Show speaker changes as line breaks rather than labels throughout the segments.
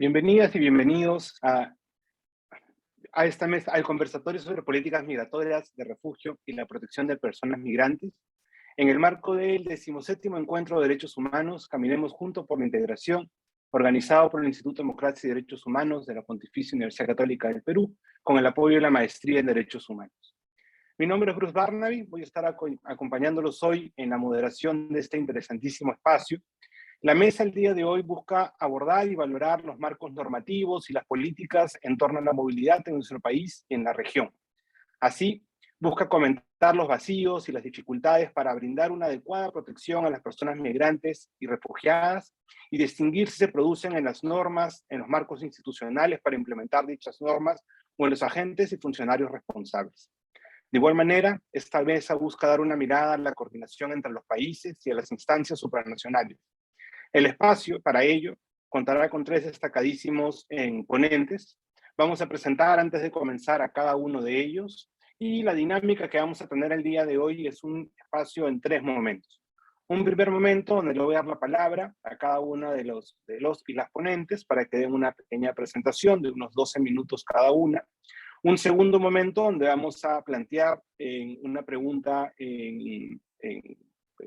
Bienvenidas y bienvenidos a esta mesa, al conversatorio sobre políticas migratorias de refugio y la protección de personas migrantes. En el marco del 17º Encuentro de Derechos Humanos, Caminemos Juntos por la Integración, organizado por el Instituto de Democracia y Derechos Humanos de la Pontificia Universidad Católica del Perú, con el apoyo de la Maestría en Derechos Humanos. Mi nombre es Bruce Barnaby, voy a estar acompañándolos hoy en la moderación de este interesantísimo espacio. La mesa el día de hoy busca abordar y valorar los marcos normativos y las políticas en torno a la movilidad en nuestro país y en la región. Así, busca comentar los vacíos y las dificultades para brindar una adecuada protección a las personas migrantes y refugiadas y distinguir si se producen en las normas, en los marcos institucionales para implementar dichas normas o en los agentes y funcionarios responsables. De igual manera, esta mesa busca dar una mirada a la coordinación entre los países y a las instancias supranacionales. El espacio, para ello, contará con 3 destacadísimos ponentes. Vamos a presentar antes de comenzar a cada uno de ellos y la dinámica que vamos a tener el día de hoy es un espacio en 3 momentos. Un primer momento donde le voy a dar la palabra a cada uno de los y las ponentes para que den una pequeña presentación de unos 12 minutos cada una. Un segundo momento donde vamos a plantear una pregunta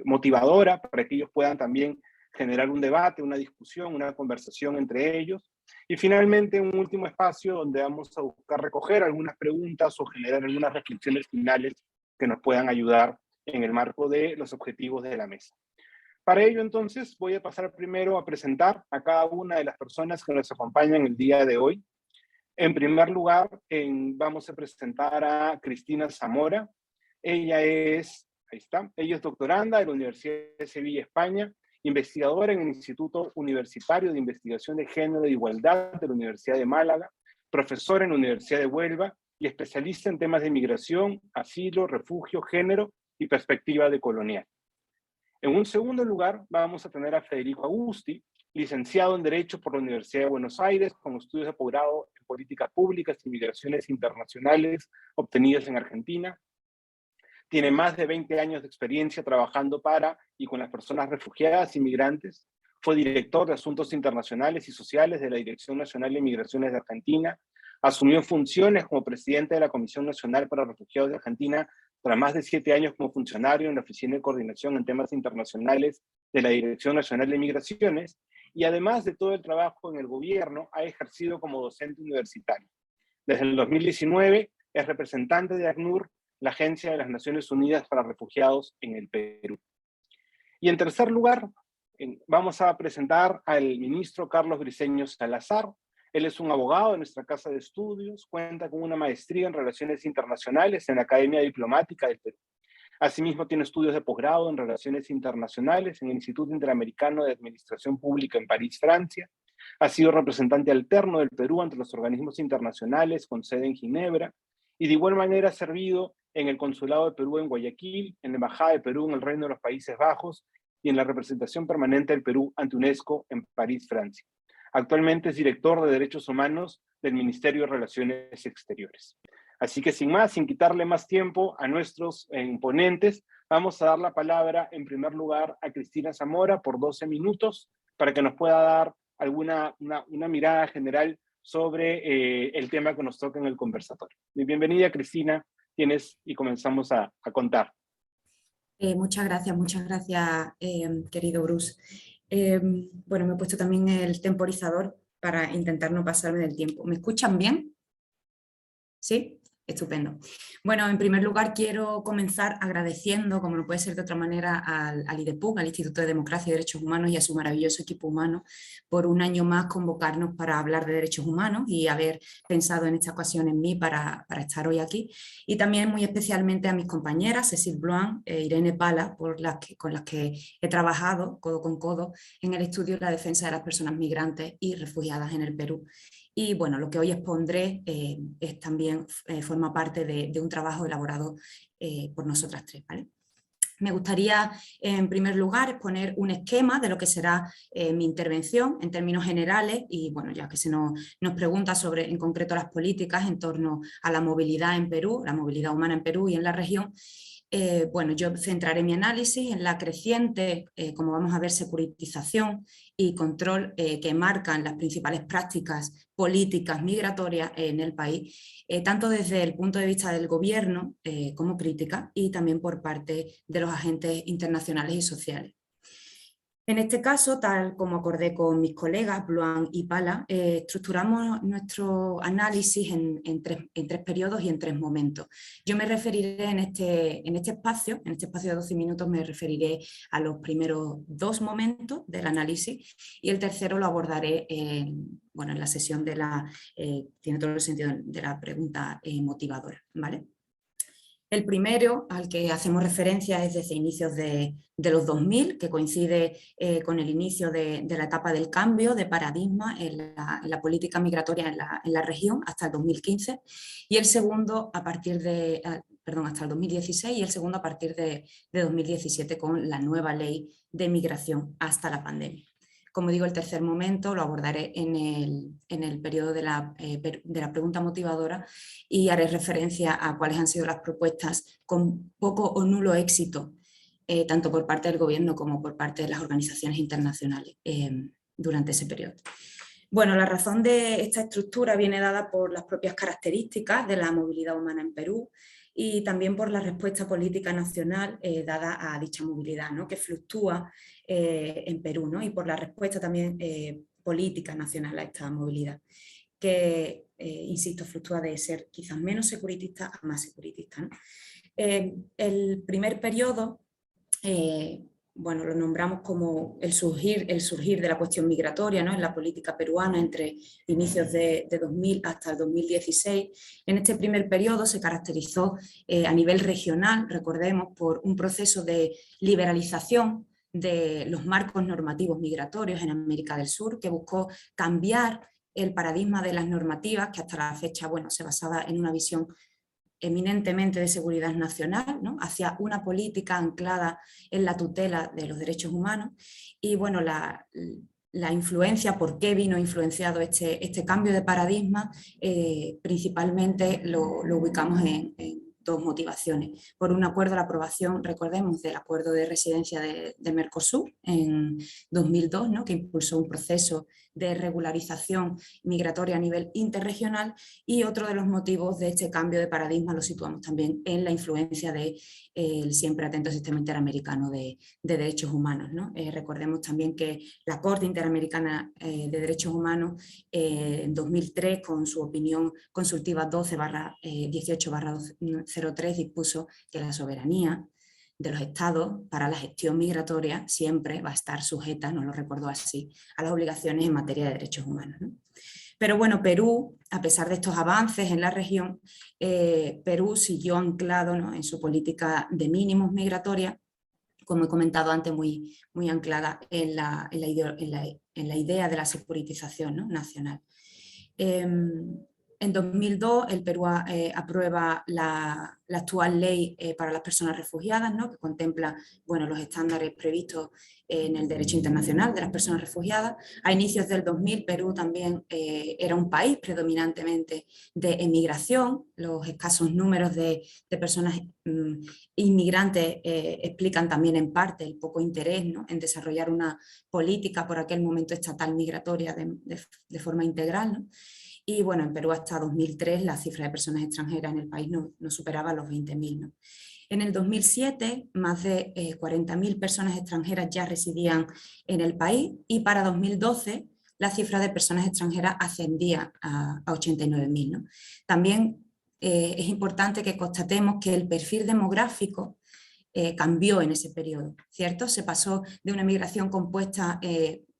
motivadora para que ellos puedan también generar un debate, una discusión, una conversación entre ellos. Y finalmente un último espacio donde vamos a buscar recoger algunas preguntas o generar algunas reflexiones finales que nos puedan ayudar en el marco de los objetivos de la mesa. Para ello, entonces, voy a pasar primero a presentar a cada una de las personas que nos acompañan el día de hoy. En primer lugar, vamos a presentar a Cristina Zamora. Ella es doctoranda de la Universidad de Sevilla, España, investigadora en el Instituto Universitario de Investigación de Género e Igualdad de la Universidad de Málaga, profesora en la Universidad de Huelva y especialista en temas de migración, asilo, refugio, género y perspectiva decolonial. En un segundo lugar, vamos a tener a Federico Agusti, licenciado en Derecho por la Universidad de Buenos Aires, con estudios de posgrado en Políticas Públicas y Migraciones Internacionales obtenidas en Argentina. Tiene más de 20 años de experiencia trabajando para y con las personas refugiadas y migrantes. Fue director de Asuntos Internacionales y Sociales de la Dirección Nacional de Migraciones de Argentina. Asumió funciones como presidente de la Comisión Nacional para Refugiados de Argentina tras más de 7 años como funcionario en la Oficina de Coordinación en Temas Internacionales de la Dirección Nacional de Migraciones. Y además de todo el trabajo en el gobierno, ha ejercido como docente universitario. Desde el 2019 es representante de ACNUR, la Agencia de las Naciones Unidas para Refugiados en el Perú. Y en tercer lugar, vamos a presentar al ministro Carlos Briceño Salazar. Él es un abogado de nuestra casa de estudios, cuenta con una maestría en Relaciones Internacionales en la Academia Diplomática del Perú. Asimismo, tiene estudios de posgrado en Relaciones Internacionales en el Instituto Interamericano de Administración Pública en París, Francia. Ha sido representante alterno del Perú ante los organismos internacionales con sede en Ginebra y de igual manera ha servido en el Consulado de Perú en Guayaquil, en la Embajada de Perú en el Reino de los Países Bajos y en la representación permanente del Perú ante UNESCO en París, Francia. Actualmente es director de Derechos Humanos del Ministerio de Relaciones Exteriores. Así que sin más, sin quitarle más tiempo a nuestros ponentes, vamos a dar la palabra en primer lugar a Cristina Zamora por 12 minutos para que nos pueda dar una mirada general sobre el tema que nos toca en el conversatorio. Bienvenida, Cristina, y comenzamos a contar.
Muchas gracias, querido Bruce. Bueno, me he puesto también el temporizador para intentar no pasarme del tiempo. ¿Me escuchan bien? ¿Sí? Estupendo. Bueno, en primer lugar quiero comenzar agradeciendo, como no puede ser de otra manera, al IDEPUC, al Instituto de Democracia y Derechos Humanos y a su maravilloso equipo humano por un año más convocarnos para hablar de derechos humanos y haber pensado en esta ocasión en mí para estar hoy aquí. Y también muy especialmente a mis compañeras, Cécile Blouin e Irene Pala, con las que he trabajado codo con codo en el estudio de la defensa de las personas migrantes y refugiadas en el Perú. Y bueno, lo que hoy expondré también forma parte de un trabajo elaborado por nosotras 3, ¿vale? Me gustaría, en primer lugar, exponer un esquema de lo que será mi intervención en términos generales y, bueno, ya que se nos pregunta sobre, en concreto, las políticas en torno a la movilidad en Perú, la movilidad humana en Perú y en la región, Bueno, yo centraré mi análisis en la creciente, como vamos a ver, securitización y control que marcan las principales prácticas políticas migratorias en el país, tanto desde el punto de vista del gobierno como crítica y también por parte de los agentes internacionales y sociales. En este caso, tal como acordé con mis colegas, Bluan y Pala, estructuramos nuestro análisis en tres periodos y en tres momentos. Yo me referiré en este espacio de 12 minutos, me referiré a los primeros 2 momentos del análisis y el tercero lo abordaré en la sesión de tiene todo el sentido de la pregunta motivadora, ¿vale? El primero al que hacemos referencia es desde inicios de los 2000, que coincide con el inicio de la etapa del cambio de paradigma en la política migratoria en la región hasta el 2015, y el segundo hasta el 2016, y el segundo a partir de 2017 con la nueva ley de migración hasta la pandemia. Como digo, el tercer momento lo abordaré en el periodo de la pregunta motivadora y haré referencia a cuáles han sido las propuestas con poco o nulo éxito, tanto por parte del gobierno como por parte de las organizaciones internacionales durante ese periodo. Bueno, la razón de esta estructura viene dada por las propias características de la movilidad humana en Perú y también por la respuesta política nacional dada a dicha movilidad, ¿no?, que fluctúa en Perú, ¿no?, y por la respuesta también política nacional a esta movilidad, que, insisto, fluctúa de ser quizás menos securitista a más securitista, ¿no? El primer periodo, lo nombramos como el surgir de la cuestión migratoria, ¿no?, en la política peruana entre inicios de 2000 hasta el 2016. En este primer periodo se caracterizó a nivel regional, recordemos, por un proceso de liberalización de los marcos normativos migratorios en América del Sur, que buscó cambiar el paradigma de las normativas, que hasta la fecha se basaba en una visión eminentemente de seguridad nacional, ¿no?, hacia una política anclada en la tutela de los derechos humanos. Y la influencia, por qué vino influenciado este cambio de paradigma, principalmente lo ubicamos en 2 motivaciones. Por un acuerdo, la aprobación, recordemos, del acuerdo de residencia de Mercosur en 2002, ¿no?, que impulsó un proceso de regularización migratoria a nivel interregional, y otro de los motivos de este cambio de paradigma lo situamos también en la influencia del siempre atento sistema interamericano de derechos humanos, ¿no? Recordemos también que la Corte Interamericana de Derechos Humanos en 2003, con su opinión consultiva 18/03, dispuso que la soberanía de los estados para la gestión migratoria siempre va a estar sujeta, no lo recuerdo así, a las obligaciones en materia de derechos humanos, ¿no? Pero bueno, Perú, a pesar de estos avances en la región, Perú siguió anclado, ¿no?, en su política de mínimos migratoria, como he comentado antes, muy anclada en la idea de la securitización, ¿no?, nacional. En 2002 el Perú aprueba la actual ley para las personas refugiadas, ¿no?, que contempla los estándares previstos en el derecho internacional de las personas refugiadas. A inicios del 2000 Perú también era un país predominantemente de emigración. Los escasos números de personas inmigrantes explican también en parte el poco interés, ¿no?, en desarrollar una política por aquel momento estatal migratoria de forma integral, ¿no? Y bueno, en Perú hasta 2003 la cifra de personas extranjeras en el país no superaba los 20.000, ¿no? En el 2007 más de 40.000 personas extranjeras ya residían en el país, y para 2012 la cifra de personas extranjeras ascendía a 89.000, ¿no? También es importante que constatemos que el perfil demográfico cambió en ese periodo, ¿cierto? Se pasó de una migración compuesta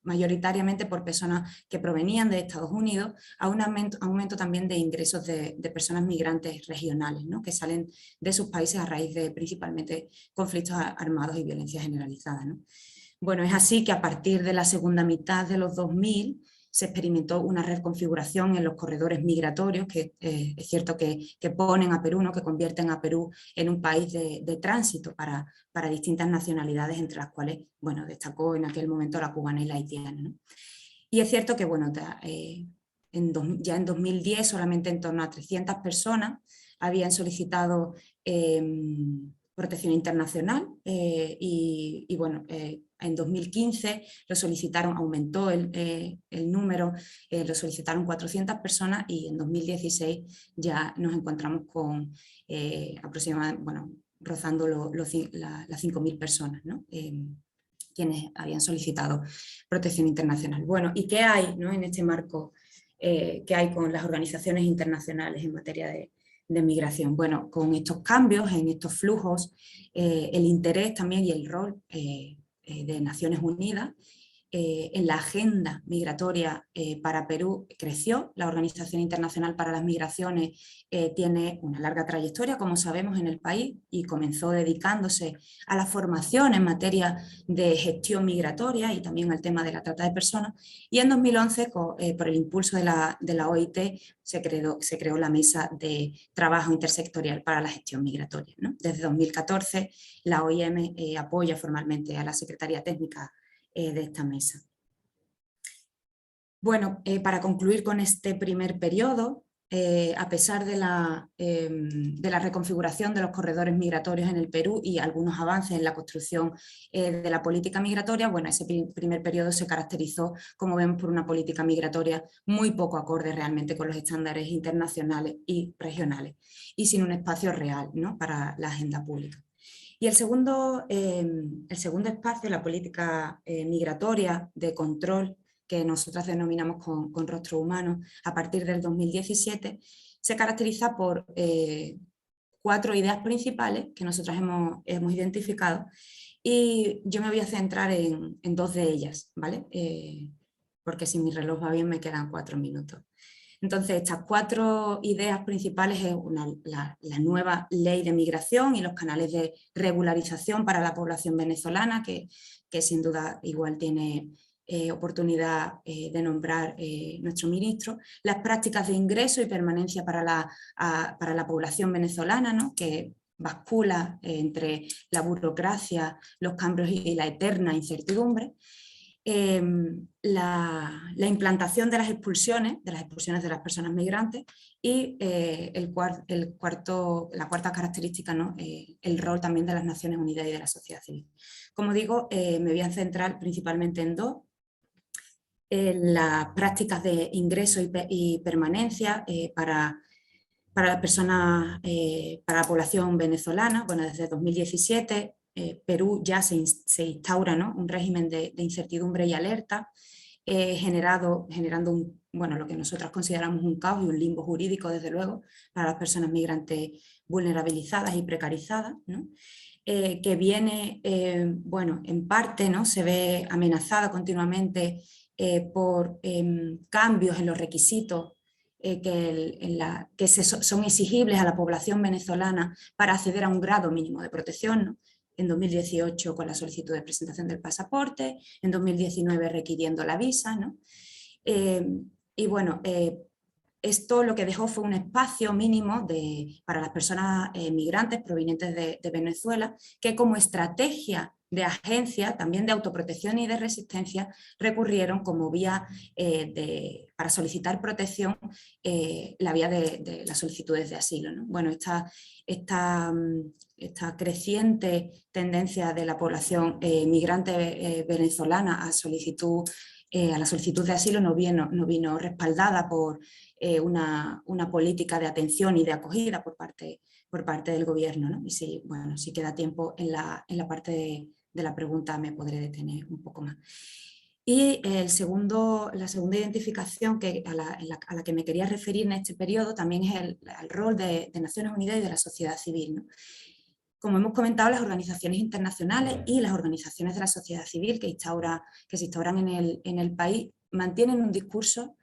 mayoritariamente por personas que provenían de Estados Unidos a un aumento también de ingresos de personas migrantes regionales, ¿no?, que salen de sus países a raíz de principalmente conflictos armados y violencia generalizada, ¿no? Bueno, es así que a partir de la segunda mitad de los 2000 se experimentó una reconfiguración en los corredores migratorios, que es cierto que ponen a Perú, ¿no?, que convierten a Perú en un país de tránsito para distintas nacionalidades, entre las cuales destacó en aquel momento la cubana y la haitiana, ¿no? Y es cierto que ya en 2010 solamente en torno a 300 personas habían solicitado protección internacional y bueno, en 2015 lo solicitaron, aumentó el número, lo solicitaron 400 personas y en 2016 ya nos encontramos con aproximadamente, bueno, rozando las 5.000 personas, ¿no? Quienes habían solicitado protección internacional. Bueno, ¿y qué hay, ¿no?, en este marco que hay con las organizaciones internacionales en materia de migración? Bueno, con estos cambios en estos flujos, el interés también y el rol de Naciones Unidas en la agenda migratoria para Perú creció. La Organización Internacional para las Migraciones tiene una larga trayectoria, como sabemos, en el país y comenzó dedicándose a la formación en materia de gestión migratoria y también al tema de la trata de personas. Y en 2011, por el impulso de la OIT, se creó la Mesa de Trabajo Intersectorial para la Gestión Migratoria, ¿no? Desde 2014, la OIM apoya formalmente a la Secretaría Técnica de esta mesa. Bueno, para concluir con este primer periodo, a pesar de la reconfiguración de los corredores migratorios en el Perú y algunos avances en la construcción de la política migratoria, bueno, ese primer periodo se caracterizó, como vemos, por una política migratoria muy poco acorde realmente con los estándares internacionales y regionales y sin un espacio real, ¿no?, para la agenda pública. Y el segundo espacio, la política migratoria de control, que nosotras denominamos con rostro humano, a partir del 2017, se caracteriza por 4 ideas principales que nosotras hemos identificado, y yo me voy a centrar en 2 de ellas, ¿vale? Porque si mi reloj va bien me quedan 4 minutos. Entonces, estas 4 ideas principales es la nueva ley de migración y los canales de regularización para la población venezolana, que sin duda igual tiene oportunidad de nombrar nuestro ministro, las prácticas de ingreso y permanencia para la población venezolana, ¿no?, que bascula entre la burocracia, los cambios y la eterna incertidumbre. La implantación de las expulsiones de las personas migrantes y la cuarta característica, ¿no?, el rol también de las Naciones Unidas y de la sociedad civil. Como digo, me voy a centrar principalmente en 2. Las prácticas de ingreso y permanencia para las personas, para la población venezolana. Bueno, desde 2017 Perú ya se instaura, ¿no?, un régimen de incertidumbre y alerta, generando lo que nosotros consideramos un caos y un limbo jurídico, desde luego, para las personas migrantes vulnerabilizadas y precarizadas, ¿no?, que viene, en parte, ¿no?, se ve amenazada continuamente por cambios en los requisitos que son exigibles a la población venezolana para acceder a un grado mínimo de protección, ¿no? En 2018 con la solicitud de presentación del pasaporte, en 2019 requiriendo la visa, ¿no? Y bueno, esto lo que dejó fue un espacio mínimo para las personas migrantes provenientes de Venezuela, que como estrategia de agencia, también de autoprotección y de resistencia, recurrieron como vía para solicitar protección la vía de las solicitudes de asilo, ¿no? Bueno, esta creciente tendencia de la población migrante venezolana a la solicitud de asilo no vino respaldada por una política de atención y de acogida por parte del gobierno, ¿no? Y si queda tiempo en la parte de la pregunta me podré detener un poco más. Y la segunda identificación a la que me quería referir en este periodo también es el rol de Naciones Unidas y de la sociedad civil, ¿no? Como hemos comentado, las organizaciones internacionales y las organizaciones de la sociedad civil que se instauran en el país mantienen un discurso,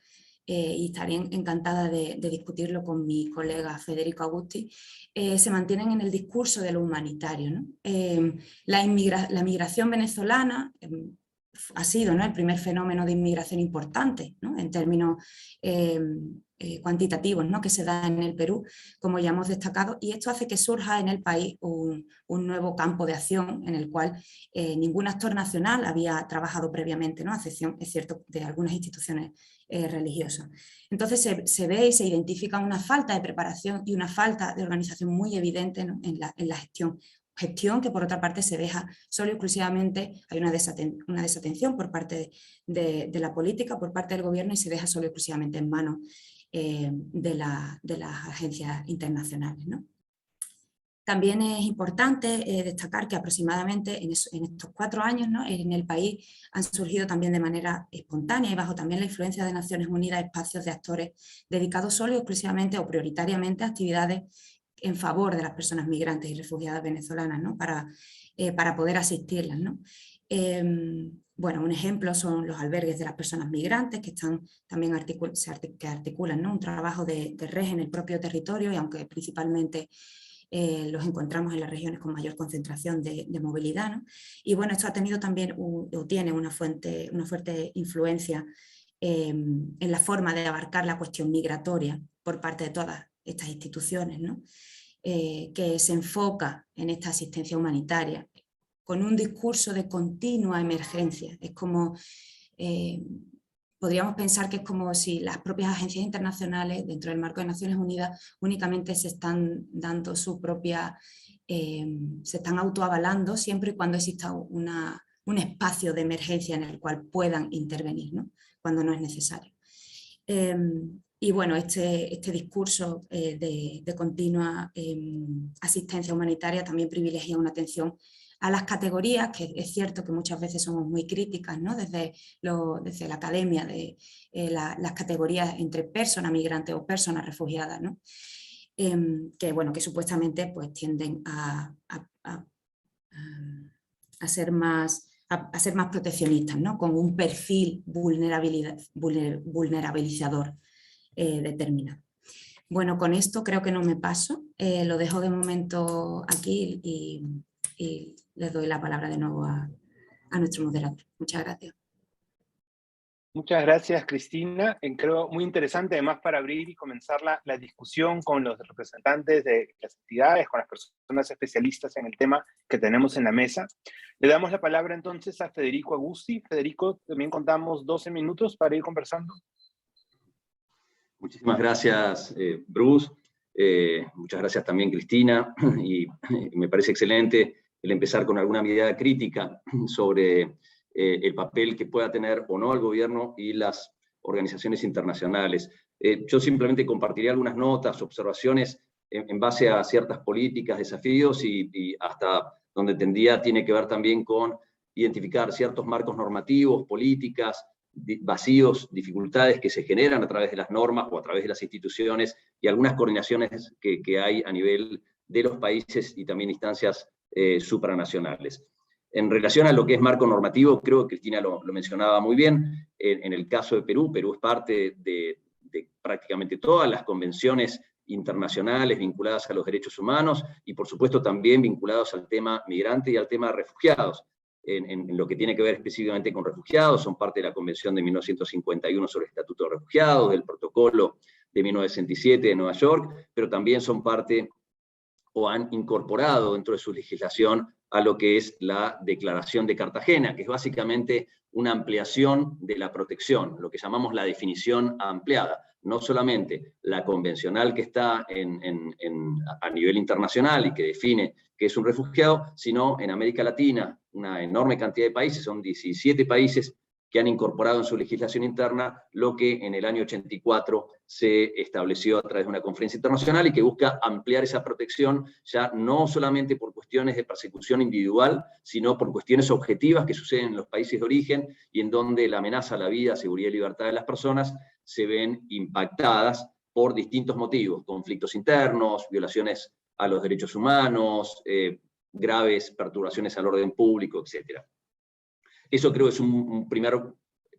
y estaría encantada de discutirlo con mi colega Federico Agusti, se mantienen en el discurso de lo humanitario, ¿no? La migración venezolana ha sido, ¿no?, el primer fenómeno de inmigración importante, ¿no?, en términos cuantitativos, ¿no?, que se da en el Perú, como ya hemos destacado, y esto hace que surja en el país un nuevo campo de acción en el cual ningún actor nacional había trabajado previamente, ¿no?, a excepción, es cierto, de algunas instituciones religiosas. Entonces se ve y se identifica una falta de preparación y una falta de organización muy evidente, ¿no?, en la gestión gestión que por otra parte se deja solo y exclusivamente, hay una desatención por parte de la política, por parte del gobierno, y se deja solo y exclusivamente en manos de las agencias internacionales, ¿no? También es importante destacar que aproximadamente en estos 4 años, ¿no?, en el país han surgido también de manera espontánea y bajo también la influencia de Naciones Unidas espacios de actores dedicados solo y exclusivamente o prioritariamente a actividades en favor de las personas migrantes y refugiadas venezolanas, ¿no?, para poder asistirlas, ¿no? Bueno, un ejemplo son los albergues de las personas migrantes, que están también que articulan, ¿no?, un trabajo de red en el propio territorio, y aunque principalmente los encontramos en las regiones con mayor concentración de movilidad, ¿no? Y bueno, esto ha tenido también, o tiene una fuerte influencia en la forma de abarcar la cuestión migratoria por parte de todas estas instituciones, ¿no? Que se enfoca en esta asistencia humanitaria con un discurso de continua emergencia. Es como... podríamos pensar que es como si las propias agencias internacionales, dentro del marco de Naciones Unidas, únicamente se están dando su propia, se están autoavalando siempre y cuando exista un espacio de emergencia en el cual puedan intervenir, ¿no?, cuando no es necesario. Y bueno, este discurso de continua asistencia humanitaria también privilegia una atención a las categorías, que es cierto que muchas veces somos muy críticas, ¿no?, desde la academia, de las categorías entre personas migrantes o personas refugiadas, ¿no? Que, bueno, que supuestamente pues, tienden a ser más proteccionistas, ¿no?, con un perfil vulnerabilizador determinado. Bueno, con esto creo que no me paso, lo dejo de momento aquí y les doy la palabra de nuevo a nuestro moderador. Muchas gracias.
Muchas gracias, Cristina. Creo muy interesante, además, para abrir y comenzar la discusión con los representantes de las entidades, con las personas especialistas en el tema que tenemos en la mesa. Le damos la palabra entonces a Federico Agusti. Federico, también contamos 12 minutos para ir conversando.
Muchísimas gracias, Bruce. Muchas gracias también, Cristina. Y me parece excelente el empezar con alguna mirada crítica sobre el papel que pueda tener o no el gobierno y las organizaciones internacionales. Yo simplemente compartiría algunas notas, observaciones en base a ciertas políticas, desafíos y hasta donde tendría tiene que ver también con identificar ciertos marcos normativos, políticas, vacíos, dificultades que se generan a través de las normas o a través de las instituciones y algunas coordinaciones que hay a nivel de los países y también instancias supranacionales. En relación a lo que es marco normativo, creo que Cristina lo mencionaba muy bien. En el caso de Perú, Perú es parte de prácticamente todas las convenciones internacionales vinculadas a los derechos humanos y por supuesto también vinculados al tema migrante y al tema de refugiados. En lo que tiene que ver específicamente con refugiados, son parte de la Convención de 1951 sobre el Estatuto de Refugiados, del Protocolo de 1967 de Nueva York, pero también son parte o han incorporado dentro de su legislación a lo que es la Declaración de Cartagena, que es básicamente una ampliación de la protección, lo que llamamos la definición ampliada. No solamente la convencional que está a nivel internacional y que define qué es un refugiado, sino en América Latina, una enorme cantidad de países, son 17 países que han incorporado en su legislación interna lo que en el año 84 se estableció a través de una conferencia internacional y que busca ampliar esa protección ya no solamente por cuestiones de persecución individual, sino por cuestiones objetivas que suceden en los países de origen y en donde la amenaza a la vida, seguridad y libertad de las personas se ven impactadas por distintos motivos, conflictos internos, violaciones a los derechos humanos, graves perturbaciones al orden público, etc. Eso creo que es un primer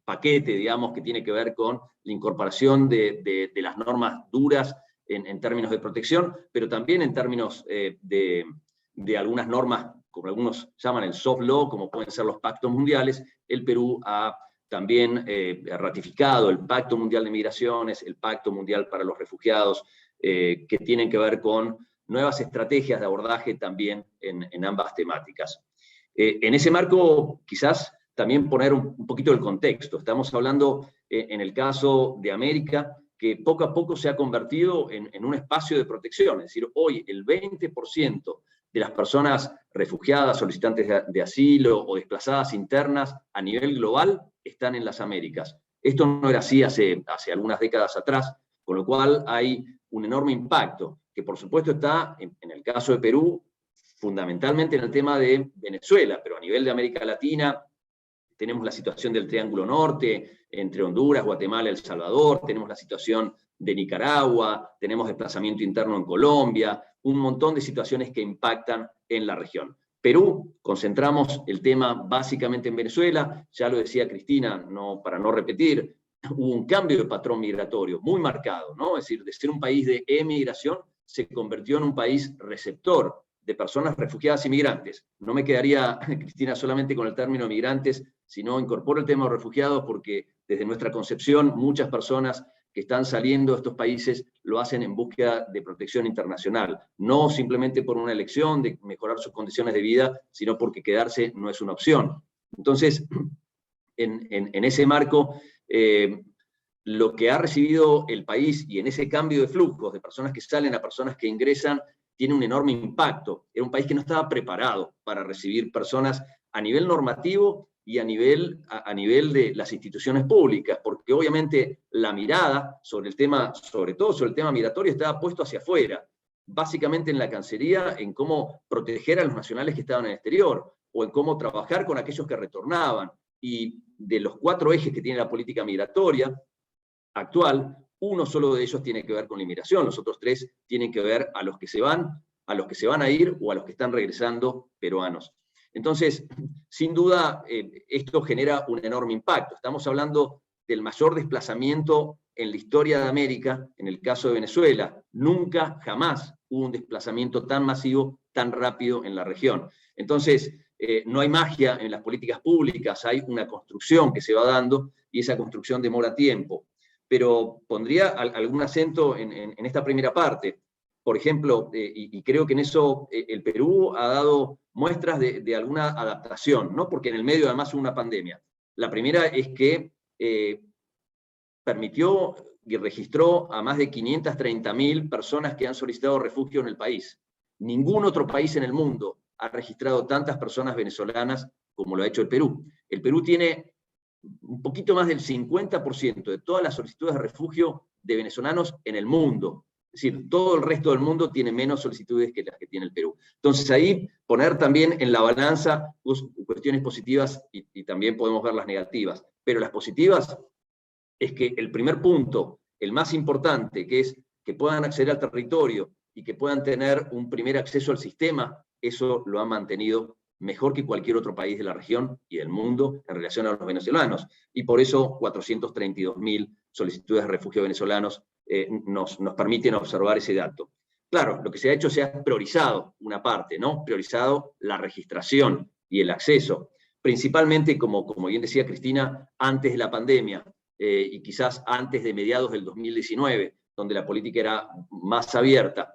paquete, digamos, que tiene que ver con la incorporación de las normas duras en términos de protección, pero también en términos de algunas normas, como algunos llaman el soft law, como pueden ser los pactos mundiales. El Perú ha también ratificado el Pacto Mundial de Migraciones, el Pacto Mundial para los Refugiados, que tienen que ver con nuevas estrategias de abordaje también en ambas temáticas. En ese marco, quizás también poner un poquito el contexto. Estamos hablando, en el caso de América, que poco a poco se ha convertido en un espacio de protección. Es decir, hoy el 20% de las personas refugiadas, solicitantes de asilo o desplazadas internas a nivel global están en las Américas. Esto no era así hace algunas décadas atrás, con lo cual hay un enorme impacto, que por supuesto está, en el caso de Perú, fundamentalmente en el tema de Venezuela, pero a nivel de América Latina tenemos la situación del Triángulo Norte, entre Honduras, Guatemala, El Salvador, tenemos la situación de Nicaragua, tenemos desplazamiento interno en Colombia, un montón de situaciones que impactan en la región. Perú, concentramos el tema básicamente en Venezuela, ya lo decía Cristina, para no repetir, hubo un cambio de patrón migratorio muy marcado, ¿no? Es decir, de ser un país de emigración, se convirtió en un país receptor de personas refugiadas y migrantes. No me quedaría, Cristina, solamente con el término migrantes, sino incorporo el tema de refugiados porque desde nuestra concepción muchas personas que están saliendo de estos países lo hacen en búsqueda de protección internacional, no simplemente por una elección de mejorar sus condiciones de vida, sino porque quedarse no es una opción. Entonces, en ese marco, lo que ha recibido el país y en ese cambio de flujos de personas que salen a personas que ingresan, tiene un enorme impacto. Era un país que no estaba preparado para recibir personas a nivel normativo y a nivel de las instituciones públicas, porque obviamente la mirada sobre el tema, sobre todo sobre el tema migratorio, estaba puesto hacia afuera, básicamente en la Cancillería, en cómo proteger a los nacionales que estaban en el exterior, o en cómo trabajar con aquellos que retornaban. Y de los 4 ejes que tiene la política migratoria actual, uno solo de ellos tiene que ver con la inmigración, los otros 3 tienen que ver a los que se van, a los que se van a ir o a los que están regresando peruanos. Entonces, sin duda, esto genera un enorme impacto. Estamos hablando del mayor desplazamiento en la historia de América, en el caso de Venezuela. Nunca, jamás hubo un desplazamiento tan masivo, tan rápido en la región. Entonces, no hay magia en las políticas públicas, hay una construcción que se va dando y esa construcción demora tiempo. Pero pondría algún acento en esta primera parte. Por ejemplo, y creo que en eso el Perú ha dado muestras de alguna adaptación, ¿no? Porque en el medio además hubo una pandemia. La primera es que permitió y registró a más de 530.000 personas que han solicitado refugio en el país. Ningún otro país en el mundo ha registrado tantas personas venezolanas como lo ha hecho el Perú. El Perú tiene un poquito más del 50% de todas las solicitudes de refugio de venezolanos en el mundo. Es decir, todo el resto del mundo tiene menos solicitudes que las que tiene el Perú. Entonces ahí poner también en la balanza cuestiones positivas y también podemos ver las negativas. Pero las positivas es que el primer punto, el más importante, que es que puedan acceder al territorio y que puedan tener un primer acceso al sistema, eso lo han mantenido mejor que cualquier otro país de la región y del mundo en relación a los venezolanos. Y por eso 432.000 solicitudes de refugio venezolanos nos permiten observar ese dato. Claro, lo que se ha hecho, se ha priorizado una parte, ¿no? Priorizado la registración y el acceso, principalmente, como bien decía Cristina, antes de la pandemia y quizás antes de mediados del 2019, donde la política era más abierta.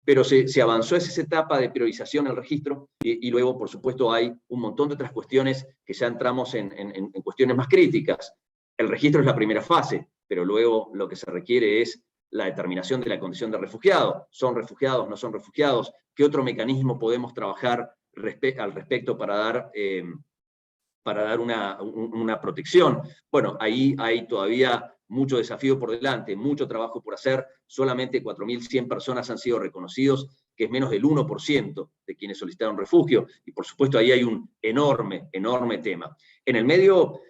Pero se avanzó esa etapa de priorización del registro y luego, por supuesto, hay un montón de otras cuestiones que ya entramos en cuestiones más críticas. El registro es la primera fase, pero luego lo que se requiere es la determinación de la condición de refugiado. ¿Son refugiados? ¿No son refugiados? ¿Qué otro mecanismo podemos trabajar al respecto para dar una protección? Bueno, ahí hay todavía mucho desafío por delante, mucho trabajo por hacer. Solamente 4.100 personas han sido reconocidos, que es menos del 1% de quienes solicitaron refugio, y por supuesto ahí hay un enorme tema. En el medio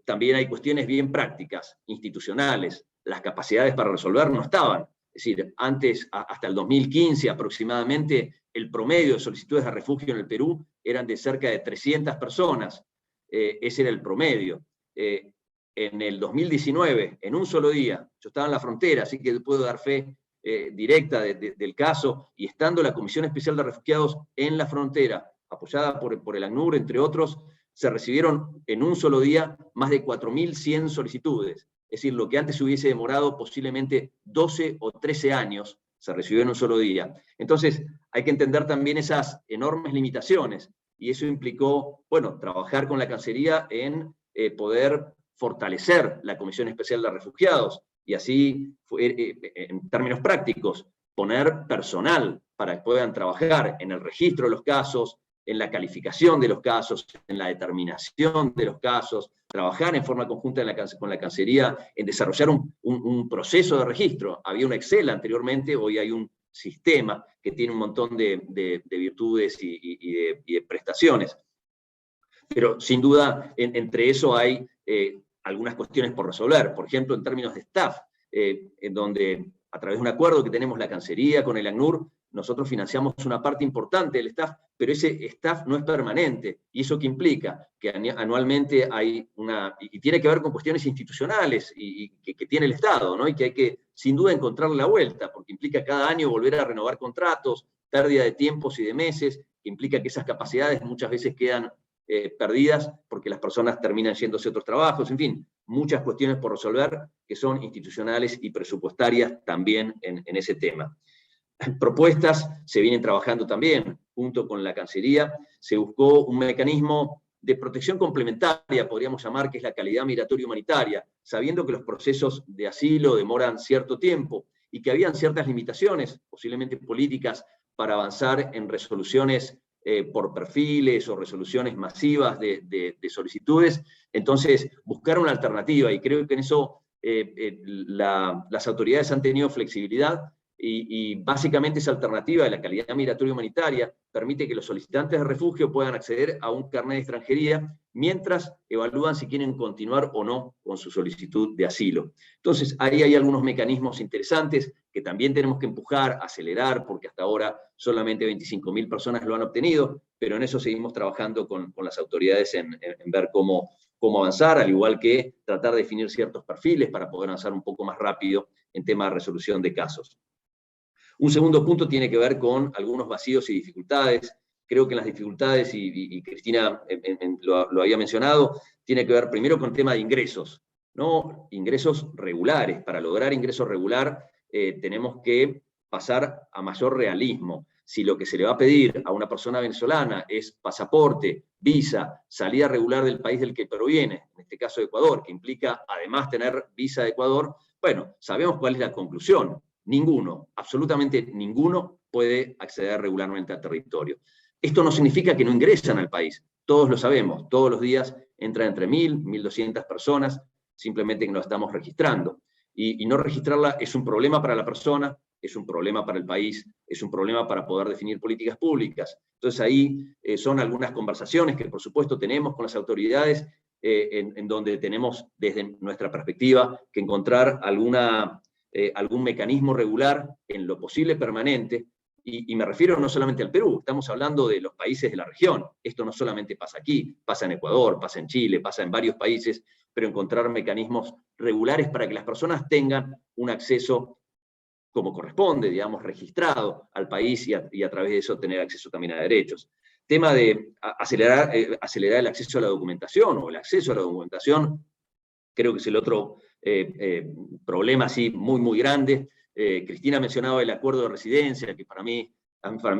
también hay cuestiones bien prácticas, institucionales. Las capacidades para resolver no estaban. Es decir, antes, hasta el 2015 aproximadamente, el promedio de solicitudes de refugio en el Perú eran de cerca de 300 personas. Ese era el promedio. En el 2019, en un solo día, yo estaba en la frontera, así que puedo dar fe directa del caso, y estando la Comisión Especial de Refugiados en la frontera, apoyada por el ACNUR, entre otros, se recibieron en un solo día más de 4.100 solicitudes. Es decir, lo que antes hubiese demorado posiblemente 12 o 13 años, se recibió en un solo día. Entonces, hay que entender también esas enormes limitaciones, y eso implicó, bueno, trabajar con la Cancillería en poder fortalecer la Comisión Especial de Refugiados, y así, en términos prácticos, poner personal para que puedan trabajar en el registro de los casos, en la calificación de los casos, en la determinación de los casos, trabajar en forma conjunta con la Cancillería en desarrollar un proceso de registro. Había un Excel anteriormente, hoy hay un sistema que tiene un montón de virtudes y de prestaciones. Pero sin duda, entre eso hay algunas cuestiones por resolver. Por ejemplo, en términos de staff, en donde a través de un acuerdo que tenemos la Cancillería con el ACNUR, nosotros financiamos una parte importante del staff, pero ese staff no es permanente. ¿Y eso qué implica? Que anualmente hay y tiene que ver con cuestiones institucionales que tiene el Estado, ¿no? Y que hay que, sin duda, encontrarle la vuelta, porque implica cada año volver a renovar contratos, pérdida de tiempos y de meses, que implica que esas capacidades muchas veces quedan perdidas porque las personas terminan yéndose a otros trabajos, en fin, muchas cuestiones por resolver que son institucionales y presupuestarias también en ese tema. Propuestas se vienen trabajando también, junto con la Cancillería, se buscó un mecanismo de protección complementaria, podríamos llamar, que es la calidad migratoria humanitaria, sabiendo que los procesos de asilo demoran cierto tiempo y que habían ciertas limitaciones, posiblemente políticas, para avanzar en resoluciones por perfiles o resoluciones masivas de solicitudes. Entonces, buscar una alternativa, y creo que en eso las autoridades han tenido flexibilidad, y básicamente esa alternativa de la calidad migratoria humanitaria permite que los solicitantes de refugio puedan acceder a un carnet de extranjería mientras evalúan si quieren continuar o no con su solicitud de asilo. Entonces, ahí hay algunos mecanismos interesantes que también tenemos que empujar, acelerar, porque hasta ahora solamente 25.000 personas lo han obtenido, pero en eso seguimos trabajando con las autoridades en ver cómo avanzar, al igual que tratar de definir ciertos perfiles para poder avanzar un poco más rápido en tema de resolución de casos. Un segundo punto tiene que ver con algunos vacíos y dificultades. Creo que las dificultades, y Cristina lo había mencionado, tiene que ver primero con el tema de ingresos, ¿no? Ingresos regulares. Para lograr ingreso regular tenemos que pasar a mayor realismo. Si lo que se le va a pedir a una persona venezolana es pasaporte, visa, salida regular del país del que proviene, en este caso Ecuador, que implica además tener visa de Ecuador, bueno, sabemos cuál es la conclusión. Ninguno, absolutamente ninguno, puede acceder regularmente al territorio. Esto no significa que no ingresan al país, todos lo sabemos, todos los días entran entre 1.000, 1.200 personas, simplemente que no estamos registrando. Y no registrarla es un problema para la persona, es un problema para el país, es un problema para poder definir políticas públicas. Entonces ahí son algunas conversaciones que por supuesto tenemos con las autoridades, en donde tenemos desde nuestra perspectiva que encontrar algún mecanismo regular, en lo posible permanente, y me refiero no solamente al Perú, estamos hablando de los países de la región. Esto no solamente pasa aquí, pasa en Ecuador, pasa en Chile, pasa en varios países, pero encontrar mecanismos regulares para que las personas tengan un acceso como corresponde, digamos, registrado al país, y a través de eso tener acceso también a derechos. Tema de acelerar el acceso a la documentación, o el acceso a la documentación, creo que es el otro problema así muy, muy grande. Cristina mencionaba el acuerdo de residencia, que para mí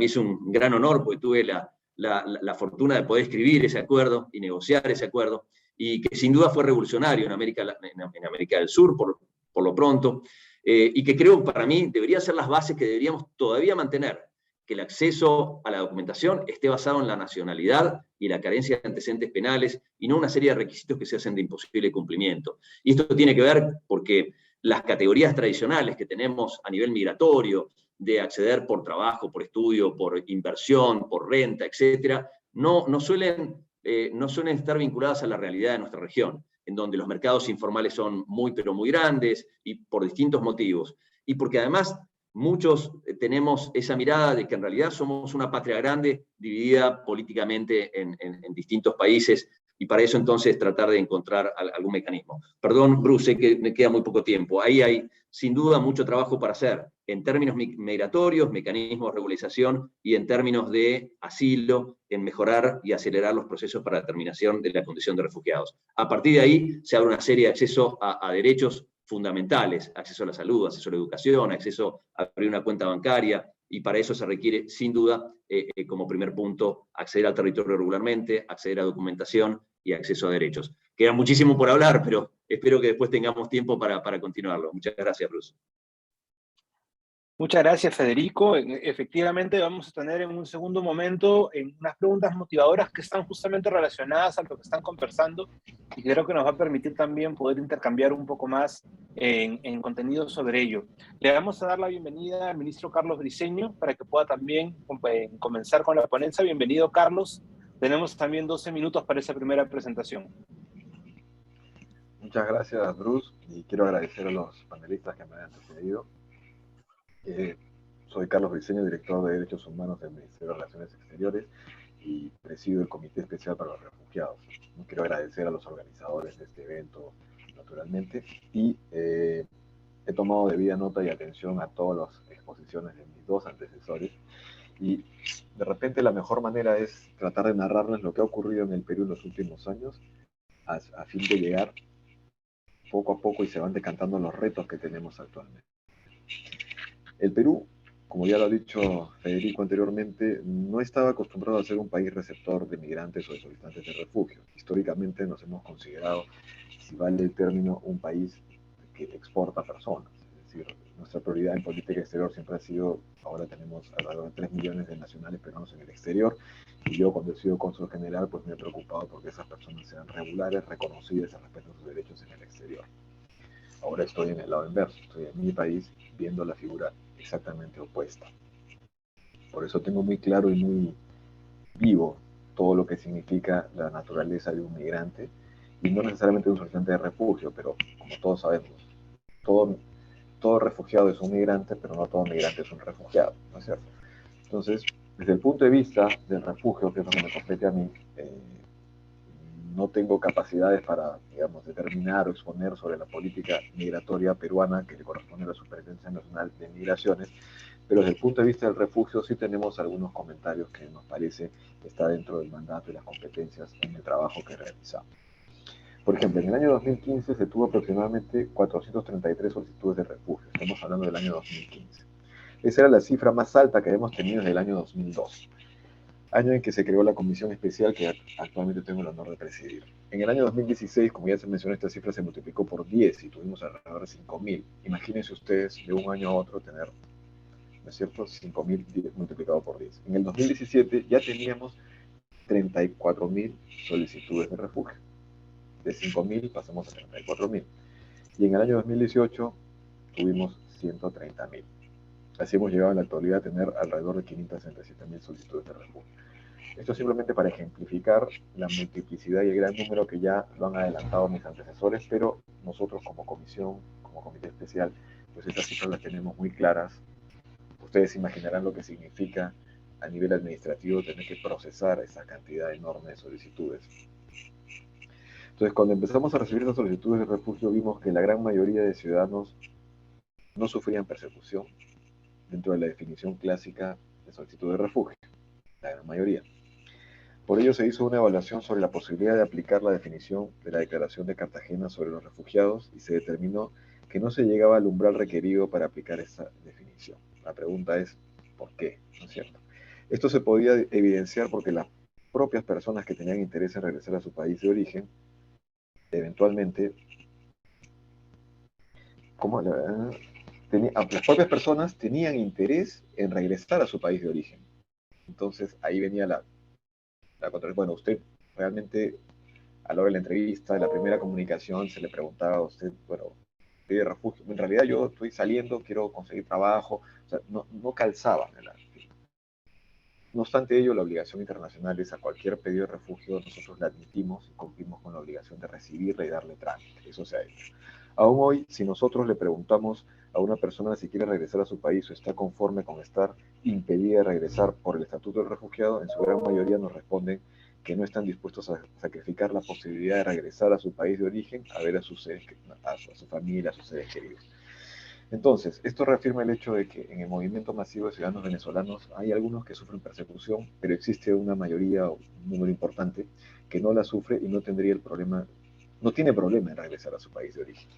es un gran honor, porque tuve la fortuna de poder escribir ese acuerdo y negociar ese acuerdo, y que sin duda fue revolucionario en América del Sur, por lo pronto, y que creo para mí deberían ser las bases que deberíamos todavía mantener, que el acceso a la documentación esté basado en la nacionalidad y la carencia de antecedentes penales, y no una serie de requisitos que se hacen de imposible cumplimiento. Y esto tiene que ver porque las categorías tradicionales que tenemos a nivel migratorio, de acceder por trabajo, por estudio, por inversión, por renta, etc., no suelen estar vinculadas a la realidad de nuestra región, en donde los mercados informales son muy, pero muy grandes, y por distintos motivos. Y porque además muchos tenemos esa mirada de que en realidad somos una patria grande dividida políticamente en distintos países, y para eso entonces tratar de encontrar algún mecanismo. Perdón, Bruce, sé que me queda muy poco tiempo. Ahí hay sin duda mucho trabajo para hacer, en términos migratorios, mecanismos de regularización, y en términos de asilo, en mejorar y acelerar los procesos para la determinación de la condición de refugiados. A partir de ahí se abre una serie de accesos a derechos fundamentales: acceso a la salud, acceso a la educación, acceso a abrir una cuenta bancaria, y para eso se requiere, sin duda, como primer punto, acceder al territorio regularmente, acceder a documentación y acceso a derechos. Queda muchísimo por hablar, pero espero que después tengamos tiempo para continuarlo. Muchas gracias, Bruce.
Muchas gracias, Federico. Efectivamente, vamos a tener en un segundo momento unas preguntas motivadoras que están justamente relacionadas a lo que están conversando y creo que nos va a permitir también poder intercambiar un poco más en contenido sobre ello. Le vamos a dar la bienvenida al ministro Carlos Briceño para que pueda también comenzar con la ponencia. Bienvenido, Carlos. Tenemos también 12 minutos para esa primera presentación.
Muchas gracias, Bruce, y quiero agradecer a los panelistas que me han antecedido. Soy Carlos Briceño, director de Derechos Humanos del Ministerio de Relaciones Exteriores y presido el Comité Especial para los Refugiados. Quiero agradecer a los organizadores de este evento, naturalmente, y he tomado debida nota y atención a todas las exposiciones de mis dos antecesores, y de repente la mejor manera es tratar de narrarles lo que ha ocurrido en el Perú en los últimos años, a fin de llegar poco a poco y se van decantando los retos que tenemos actualmente. El Perú, como ya lo ha dicho Federico anteriormente, no estaba acostumbrado a ser un país receptor de migrantes o de solicitantes de refugio. Históricamente nos hemos considerado, si vale el término, un país que exporta personas. Es decir, nuestra prioridad en política exterior siempre ha sido, ahora tenemos alrededor de 3 millones de nacionales peruanos en el exterior, y yo cuando he sido cónsul general pues me he preocupado porque esas personas sean regulares, reconocidas y respeten sus derechos en el exterior. Ahora estoy en el lado inverso, estoy en mi país viendo la figura exactamente opuesta. Por eso tengo muy claro y muy vivo todo lo que significa la naturaleza de un migrante, y no necesariamente un solicitante de refugio, pero como todos sabemos, todo refugiado es un migrante, pero no todo migrante es un refugiado, ¿no es cierto? Entonces, desde el punto de vista del refugio, que es lo que me compete a mí, no tengo capacidades para, digamos, determinar o exponer sobre la política migratoria peruana que le corresponde a la Superintendencia Nacional de Migraciones, pero desde el punto de vista del refugio sí tenemos algunos comentarios que nos parece que está dentro del mandato y las competencias en el trabajo que realizamos. Por ejemplo, en el año 2015 se tuvo aproximadamente 433 solicitudes de refugio. Estamos hablando del año 2015. Esa era la cifra más alta que hemos tenido desde el año 2002, año en que se creó la comisión especial que actualmente tengo el honor de presidir. En el año 2016, como ya se mencionó, esta cifra se multiplicó por 10 y tuvimos alrededor de 5.000. Imagínense ustedes de un año a otro tener, ¿no es cierto?, 5.000 multiplicado por 10. En el 2017 ya teníamos 34.000 solicitudes de refugio. De 5.000 pasamos a 34.000. Y en el año 2018 tuvimos 130.000. Así hemos llegado en la actualidad a tener alrededor de 567.000 solicitudes de refugio. Esto simplemente para ejemplificar la multiplicidad y el gran número que ya lo han adelantado mis antecesores, pero nosotros como comisión, como comité especial, pues estas cifras las tenemos muy claras. Ustedes imaginarán lo que significa a nivel administrativo tener que procesar esa cantidad enorme de solicitudes. Entonces, cuando empezamos a recibir esas solicitudes de refugio, vimos que la gran mayoría de ciudadanos no sufrían persecución dentro de la definición clásica de solicitud de refugio, la gran mayoría. Por ello se hizo una evaluación sobre la posibilidad de aplicar la definición de la Declaración de Cartagena sobre los refugiados y se determinó que no se llegaba al umbral requerido para aplicar esa definición. La pregunta es, ¿por qué? ¿No es cierto? Esto se podía evidenciar porque las propias personas que tenían interés en regresar a su país de origen, eventualmente, las propias personas tenían interés en regresar a su país de origen. Entonces ahí venía la bueno, usted realmente a la hora de la entrevista, de la primera comunicación, se le preguntaba a usted, bueno, pide refugio. En realidad yo estoy saliendo, quiero conseguir trabajo, o sea, no calzaba. No obstante ello, la obligación internacional es a cualquier pedido de refugio, nosotros la admitimos y cumplimos con la obligación de recibirla y darle trámite. Eso se ha hecho. Aún hoy, si nosotros le preguntamos a una persona si quiere regresar a su país o está conforme con estar impedida de regresar por el estatuto del refugiado, en su gran mayoría nos responden que no están dispuestos a sacrificar la posibilidad de regresar a su país de origen a ver a su familia, a sus seres queridos. Entonces, esto reafirma el hecho de que en el movimiento masivo de ciudadanos venezolanos hay algunos que sufren persecución, pero existe una mayoría, un número importante, que no la sufre y no tiene problema en regresar a su país de origen.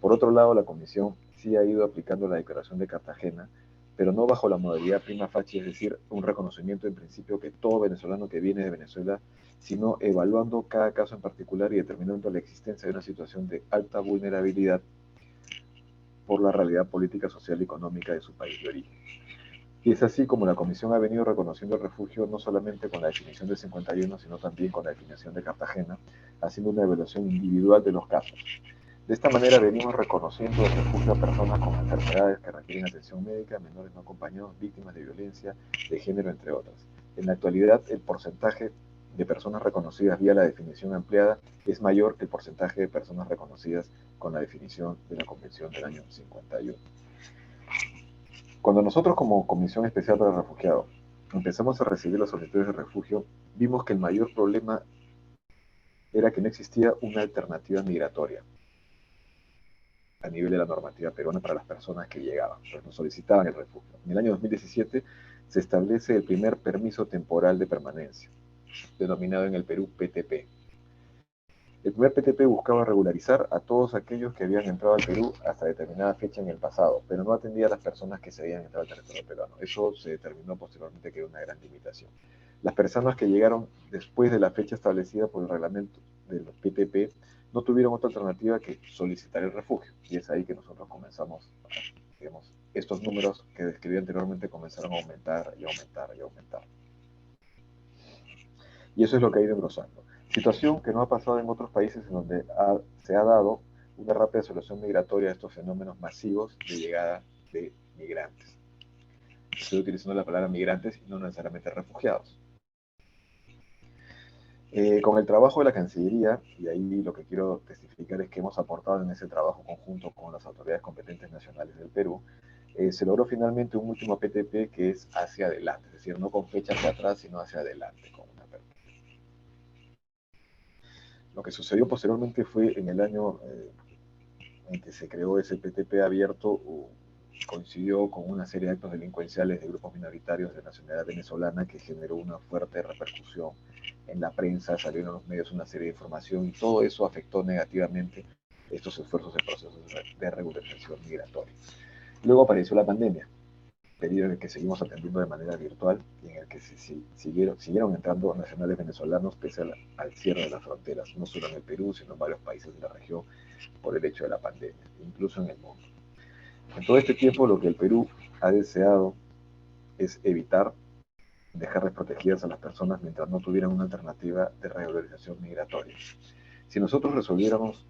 Por otro lado, la Comisión sí ha ido aplicando la Declaración de Cartagena, pero no bajo la modalidad prima facie, es decir, un reconocimiento en principio que todo venezolano que viene de Venezuela, sino evaluando cada caso en particular y determinando la existencia de una situación de alta vulnerabilidad por la realidad política, social y económica de su país de origen. Y es así como la Comisión ha venido reconociendo el refugio no solamente con la definición del 51, sino también con la definición de Cartagena, haciendo una evaluación individual de los casos. De esta manera venimos reconociendo el refugio a personas con enfermedades que requieren atención médica, menores no acompañados, víctimas de violencia de género, entre otras. En la actualidad, el porcentaje de personas reconocidas vía la definición empleada es mayor que el porcentaje de personas reconocidas con la definición de la Convención del año 51. Cuando nosotros como Comisión Especial para Refugiados empezamos a recibir las solicitudes de refugio, vimos que el mayor problema era que no existía una alternativa migratoria a nivel de la normativa peruana para las personas que llegaban, pues nos solicitaban el refugio. En el año 2017 se establece el primer permiso temporal de permanencia, denominado en el Perú PTP. El primer PTP buscaba regularizar a todos aquellos que habían entrado al Perú hasta determinada fecha en el pasado, pero no atendía a las personas que se habían entrado al territorio peruano. Eso se determinó posteriormente que era una gran limitación. Las personas que llegaron después de la fecha establecida por el reglamento de los PTP no tuvieron otra alternativa que solicitar el refugio. Y es ahí que nosotros comenzamos, digamos, estos números que describí anteriormente comenzaron a aumentar y aumentar y aumentar. Y eso es lo que ha ido engrosando. Situación que no ha pasado en otros países en donde se ha dado una rápida solución migratoria a estos fenómenos masivos de llegada de migrantes. Estoy utilizando la palabra migrantes y no necesariamente refugiados. Con el trabajo de la Cancillería, y ahí lo que quiero testificar es que hemos aportado en ese trabajo conjunto con las autoridades competentes nacionales del Perú, se logró finalmente un último PTP que es hacia adelante, es decir, no con fecha hacia atrás, sino hacia adelante, con una apertura. Lo que sucedió posteriormente fue en el año en que se creó ese PTP abierto, coincidió con una serie de actos delincuenciales de grupos minoritarios de nacionalidad venezolana que generó una fuerte repercusión en la prensa, salieron en los medios una serie de información y todo eso afectó negativamente estos esfuerzos de procesos de regularización migratoria. Luego apareció la pandemia, periodo en el que seguimos atendiendo de manera virtual y en el que siguieron entrando nacionales venezolanos pese al cierre de las fronteras, no solo en el Perú, sino en varios países de la región por el hecho de la pandemia, incluso en el mundo. En todo este tiempo lo que el Perú ha deseado es evitar dejar desprotegidas a las personas mientras no tuvieran una alternativa de regularización migratoria. Si nosotros resolviéramos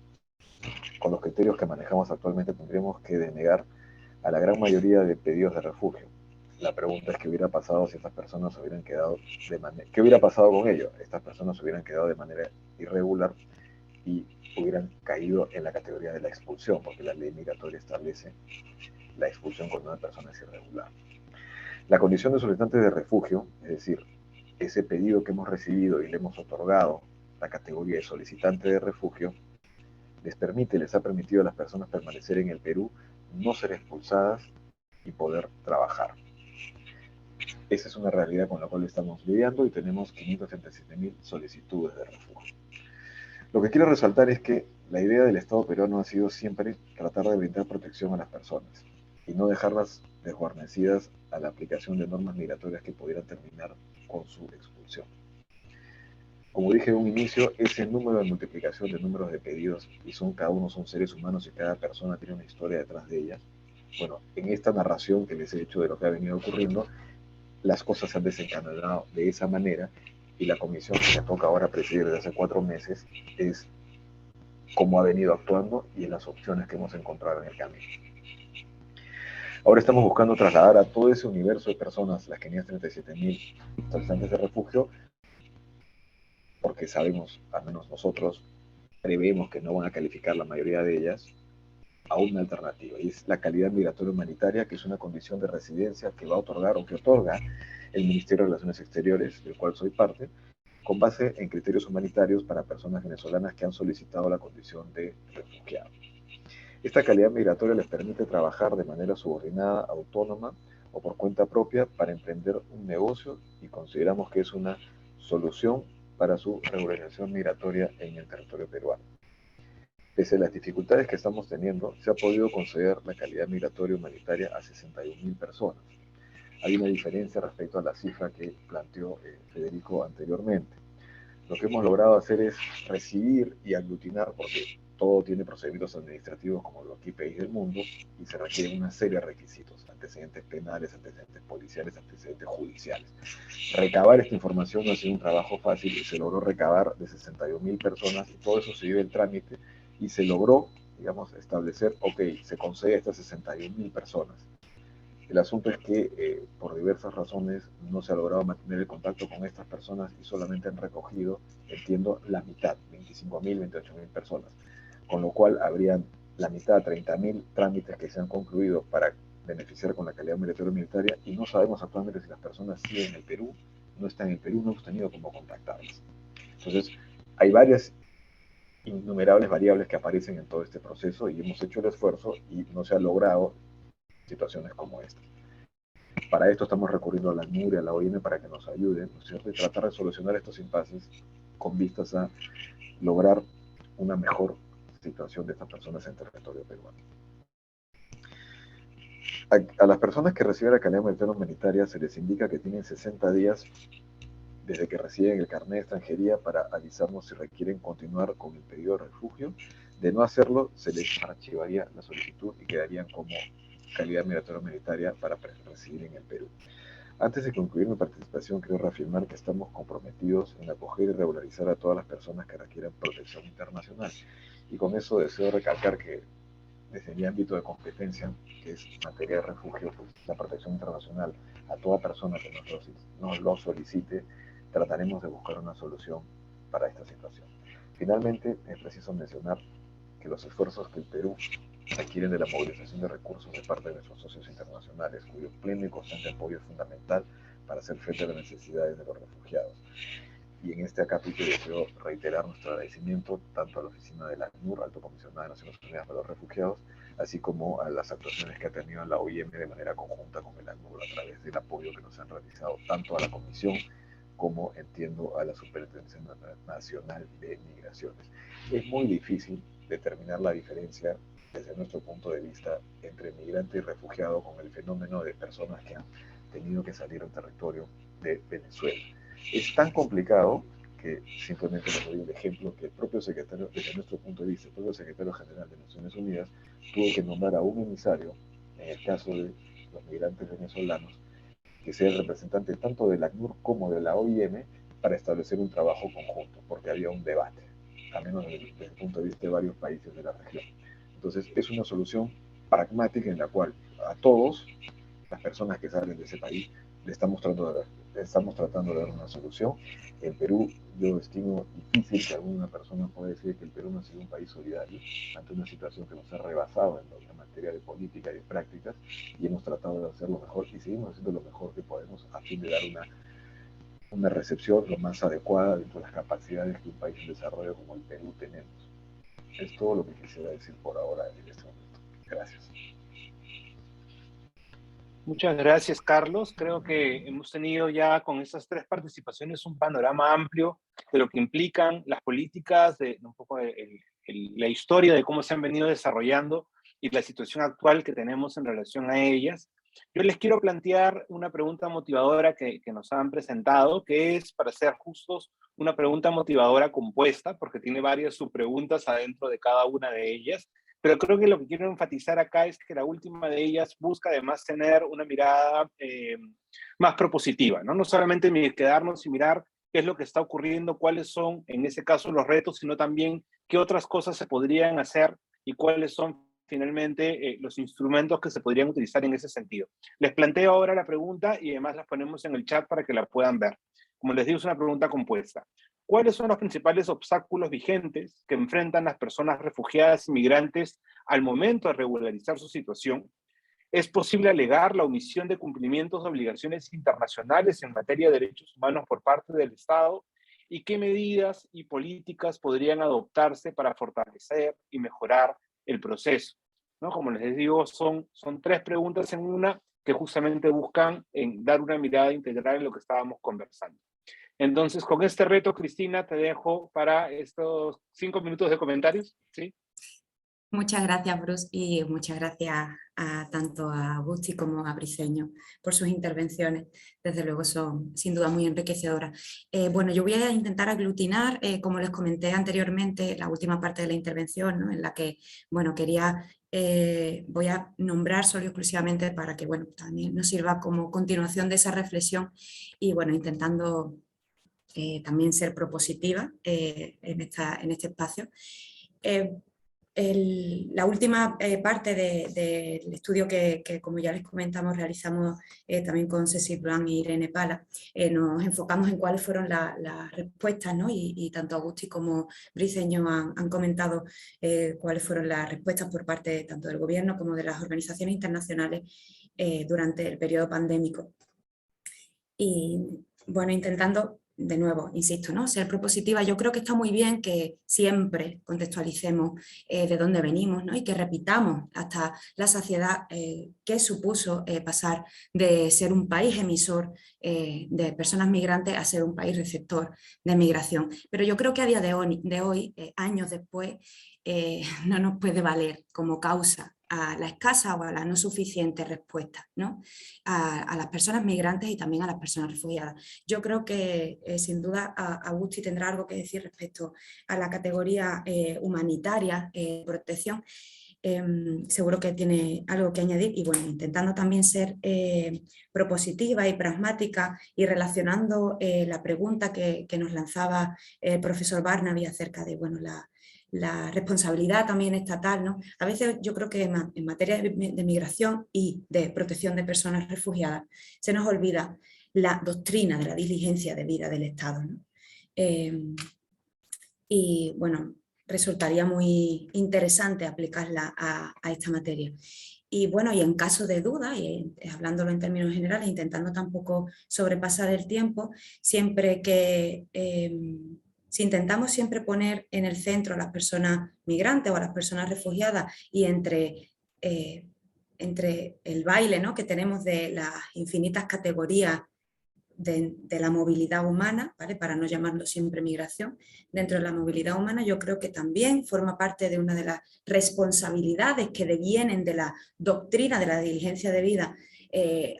con los criterios que manejamos actualmente, tendríamos que denegar a la gran mayoría de pedidos de refugio. La pregunta es qué hubiera pasado si estas personas hubieran quedado ¿qué hubiera pasado con ellos? Estas personas hubieran quedado de manera irregular y hubieran caído en la categoría de la expulsión, porque la ley migratoria establece la expulsión cuando una persona es irregular. La condición de solicitante de refugio, es decir, ese pedido que hemos recibido y le hemos otorgado la categoría de solicitante de refugio, les ha permitido a las personas permanecer en el Perú, no ser expulsadas y poder trabajar. Esa es una realidad con la cual estamos lidiando y tenemos 537.000 solicitudes de refugio. Lo que quiero resaltar es que la idea del Estado peruano ha sido siempre tratar de brindar protección a las personas y no dejarlas desguarnecidas a la aplicación de normas migratorias que pudieran terminar con su expulsión. Como dije en un inicio, ese número de multiplicación de números de pedidos, y cada uno son seres humanos y cada persona tiene una historia detrás de ellas, bueno, en esta narración que les he hecho de lo que ha venido ocurriendo, las cosas se han desencadenado de esa manera y la comisión que me toca ahora presidir desde hace 4 meses es cómo ha venido actuando y en las opciones que hemos encontrado en el camino. Ahora estamos buscando trasladar a todo ese universo de personas, las 537.000 solicitantes de refugio, porque sabemos, al menos nosotros, prevemos que no van a calificar la mayoría de ellas, a una alternativa, y es la calidad migratoria humanitaria, que es una condición de residencia que va a otorgar o que otorga el Ministerio de Relaciones Exteriores, del cual soy parte, con base en criterios humanitarios para personas venezolanas que han solicitado la condición de refugiado. Esta calidad migratoria les permite trabajar de manera subordinada, autónoma o por cuenta propia para emprender un negocio y consideramos que es una solución para su regularización migratoria en el territorio peruano. Pese a las dificultades que estamos teniendo, se ha podido conceder la calidad migratoria humanitaria a 61.000 personas. Hay una diferencia respecto a la cifra que planteó Federico anteriormente. Lo que hemos logrado hacer es recibir y aglutinar, porque todo tiene procedimientos administrativos como cualquier país del mundo y se requieren una serie de requisitos, antecedentes penales, antecedentes policiales, antecedentes judiciales. Recabar esta información no ha sido un trabajo fácil y se logró recabar de 61.000 personas y todo eso se dio el trámite y se logró, digamos, establecer, ok, se concede a estas 61.000 personas. El asunto es que por diversas razones no se ha logrado mantener el contacto con estas personas y solamente han recogido, entiendo, la mitad, 25.000, 28.000 personas, con lo cual habrían la mitad, 30.000 trámites que se han concluido para beneficiar con la calidad migratoria y no sabemos actualmente si las personas siguen en el Perú, no están en el Perú, no hemos tenido cómo contactarlas. Entonces, hay varias innumerables variables que aparecen en todo este proceso y hemos hecho el esfuerzo y no se ha logrado situaciones como esta. Para esto estamos recurriendo a la ACNUR y a la OIM para que nos ayuden, ¿no es cierto? Y tratar de solucionar estos impases con vistas a lograr una mejor situación de estas personas en territorio peruano. A las personas que reciben la calidad humanitaria se les indica que tienen 60 días desde que reciben el carnet de extranjería para avisarnos si requieren continuar con el pedido de refugio. De no hacerlo, se les archivaría la solicitud y quedarían como calidad migratoria humanitaria para residir en el Perú. Antes de concluir mi participación, quiero reafirmar que estamos comprometidos en acoger y regularizar a todas las personas que requieran protección internacional. Y con eso deseo recalcar que desde mi ámbito de competencia, que es materia de refugio, pues la protección internacional, a toda persona que nos lo solicite, trataremos de buscar una solución para esta situación. Finalmente, es preciso mencionar que los esfuerzos que el Perú requieren de la movilización de recursos de parte de nuestros socios internacionales, cuyo pleno y constante apoyo es fundamental para hacer frente a las necesidades de los refugiados. Y en este acápite deseo reiterar nuestro agradecimiento tanto a la oficina de la ACNUR, Alto Comisionado de Naciones Unidas para los Refugiados, así como a las actuaciones que ha tenido la OIM de manera conjunta con el ACNUR a través del apoyo que nos han realizado tanto a la Comisión como, entiendo, a la Superintendencia Nacional de Migraciones. Es muy difícil determinar la diferencia desde nuestro punto de vista entre migrante y refugiado con el fenómeno de personas que han tenido que salir al territorio de Venezuela. Es tan complicado que simplemente les doy el ejemplo que el propio secretario, desde nuestro punto de vista, el propio secretario general de Naciones Unidas tuvo que nombrar a un emisario, en el caso de los migrantes venezolanos, que sea el representante tanto de la ACNUR como de la OIM para establecer un trabajo conjunto, porque había un debate, al menos desde el punto de vista de varios países de la región. Entonces, es una solución pragmática en la cual a todos, las personas que salen de ese país, le estamos tratando de dar una solución. En Perú, yo estimo difícil que alguna persona pueda decir que el Perú no ha sido un país solidario ante una situación que nos ha rebasado en la materia de política y de prácticas, y hemos tratado de hacer lo mejor y seguimos haciendo lo mejor que podemos a fin de dar una recepción lo más adecuada dentro de las capacidades que un país en desarrollo como el Perú tenemos. Es todo lo que quisiera decir por ahora en este momento. Gracias.
Muchas gracias, Carlos. Creo que hemos tenido ya con estas tres participaciones un panorama amplio de lo que implican las políticas, de un poco la historia de cómo se han venido desarrollando y la situación actual que tenemos en relación a ellas. Yo les quiero plantear una pregunta motivadora que nos han presentado, que es, para ser justos, una pregunta motivadora compuesta, porque tiene varias subpreguntas adentro de cada una de ellas. Pero creo que lo que quiero enfatizar acá es que la última de ellas busca además tener una mirada más propositiva, ¿no? No solamente quedarnos y mirar qué es lo que está ocurriendo, cuáles son en ese caso los retos, sino también qué otras cosas se podrían hacer y cuáles son finalmente los instrumentos que se podrían utilizar en ese sentido. Les planteo ahora la pregunta y además las ponemos en el chat para que la puedan ver. Como les digo, es una pregunta compuesta. ¿Cuáles son los principales obstáculos vigentes que enfrentan las personas refugiadas y migrantes al momento de regularizar su situación? ¿Es posible alegar la omisión de cumplimientos de obligaciones internacionales en materia de derechos humanos por parte del Estado? ¿Y qué medidas y políticas podrían adoptarse para fortalecer y mejorar el proceso? ¿No? Como les digo, son tres preguntas en una que justamente buscan dar una mirada integral en lo que estábamos conversando. Entonces, con este reto, Cristina, te dejo para estos 5 minutos de comentarios, ¿sí?
Muchas gracias, Bruce, y muchas gracias tanto a Agustí como a Briceño por sus intervenciones. Desde luego son sin duda muy enriquecedoras. Bueno, yo voy a intentar aglutinar, como les comenté anteriormente, la última parte de la intervención, ¿no? En la que, bueno, voy a nombrar solo y exclusivamente para que, bueno, también nos sirva como continuación de esa reflexión y, bueno, intentando también ser propositiva en este espacio. La última parte del estudio que, como ya les comentamos, realizamos también con Cecil Blanc y Irene Pala, nos enfocamos en cuáles fueron las respuestas, ¿no? Y tanto Agustí como Briceño han comentado cuáles fueron las respuestas por parte tanto del gobierno como de las organizaciones internacionales durante el periodo pandémico. Y bueno, intentando, de nuevo, insisto, ¿no? Ser propositiva. Yo creo que está muy bien que siempre contextualicemos de dónde venimos, ¿no? Y que repitamos hasta la saciedad qué supuso pasar de ser un país emisor de personas migrantes a ser un país receptor de migración. Pero yo creo que a día de hoy años después, no nos puede valer como causa a la escasa o a la no suficiente respuesta, ¿no? A las personas migrantes y también a las personas refugiadas. Yo creo que sin duda Agustí tendrá algo que decir respecto a la categoría humanitaria, protección. Seguro que tiene algo que añadir y bueno, intentando también ser propositiva y pragmática y relacionando la pregunta que nos lanzaba el profesor Barnaby acerca de bueno, la responsabilidad también estatal, ¿no? A veces yo creo que en materia de migración y de protección de personas refugiadas se nos olvida la doctrina de la diligencia debida del Estado, ¿no? Y bueno, resultaría muy interesante aplicarla a esta materia. Y bueno, y en caso de duda, y hablándolo en términos generales, intentando tampoco sobrepasar el tiempo, siempre que... si intentamos siempre poner en el centro a las personas migrantes o a las personas refugiadas y entre el baile, ¿no? que tenemos de las infinitas categorías de la movilidad humana, ¿vale? Para no llamarlo siempre migración, dentro de la movilidad humana yo creo que también forma parte de una de las responsabilidades que devienen de la doctrina de la diligencia debida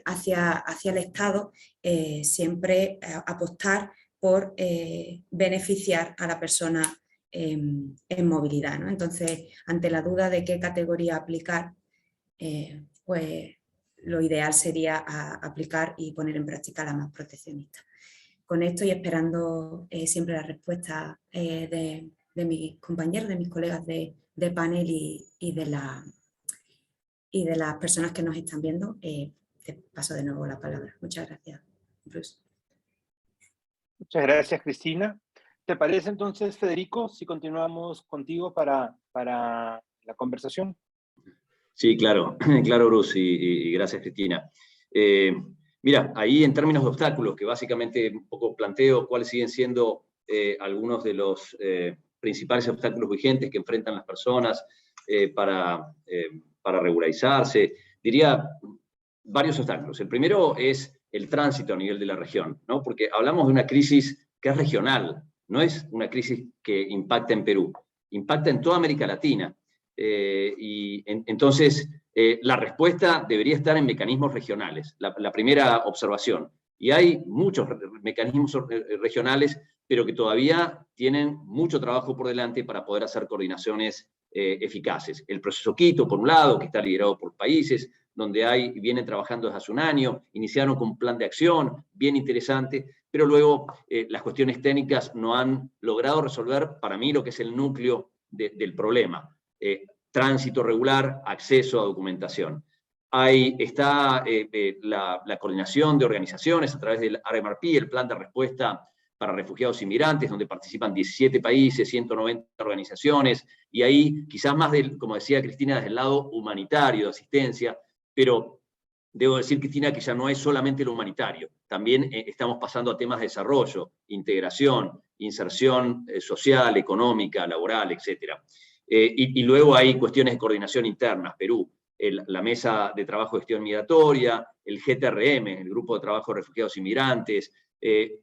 hacia el Estado, siempre apostar por beneficiar a la persona en movilidad, ¿no? Entonces, ante la duda de qué categoría aplicar, pues lo ideal sería aplicar y poner en práctica la más proteccionista. Con esto y esperando siempre la respuesta de mis compañeros, de mis colegas de panel y de las personas que nos están viendo, te paso de nuevo la palabra. Muchas gracias, Bruce.
Muchas gracias, Cristina. ¿Te parece entonces, Federico, si continuamos contigo para la conversación?
Sí, claro, claro, Bruce, y gracias, Cristina. Mira, ahí en términos de obstáculos, que básicamente un poco planteo cuáles siguen siendo algunos de los principales obstáculos vigentes que enfrentan las personas para regularizarse, diría varios obstáculos. El primero es el tránsito a nivel de la región, ¿no? Porque hablamos de una crisis que es regional, no es una crisis que impacta en Perú, impacta en toda América Latina. Entonces, la respuesta debería estar en mecanismos regionales, la primera observación. Y hay muchos mecanismos regionales, pero que todavía tienen mucho trabajo por delante para poder hacer coordinaciones eficaces. El proceso Quito, por un lado, que está liderado por países, donde vienen trabajando desde hace un año, iniciaron con un plan de acción bien interesante, pero luego las cuestiones técnicas no han logrado resolver, para mí, lo que es el núcleo del problema. Tránsito regular, acceso a documentación. Ahí está la coordinación de organizaciones a través del RMRP, el Plan de Respuesta para Refugiados y Migrantes, donde participan 17 países, 190 organizaciones, y ahí quizás más, como decía Cristina, desde el lado humanitario, de asistencia, pero debo decir, Cristina, que ya no es solamente lo humanitario, también estamos pasando a temas de desarrollo, integración, inserción social, económica, laboral, etc. Y luego hay cuestiones de coordinación internas, Perú, la Mesa de Trabajo de Gestión Migratoria, el GTRM, el Grupo de Trabajo de Refugiados y Migrantes,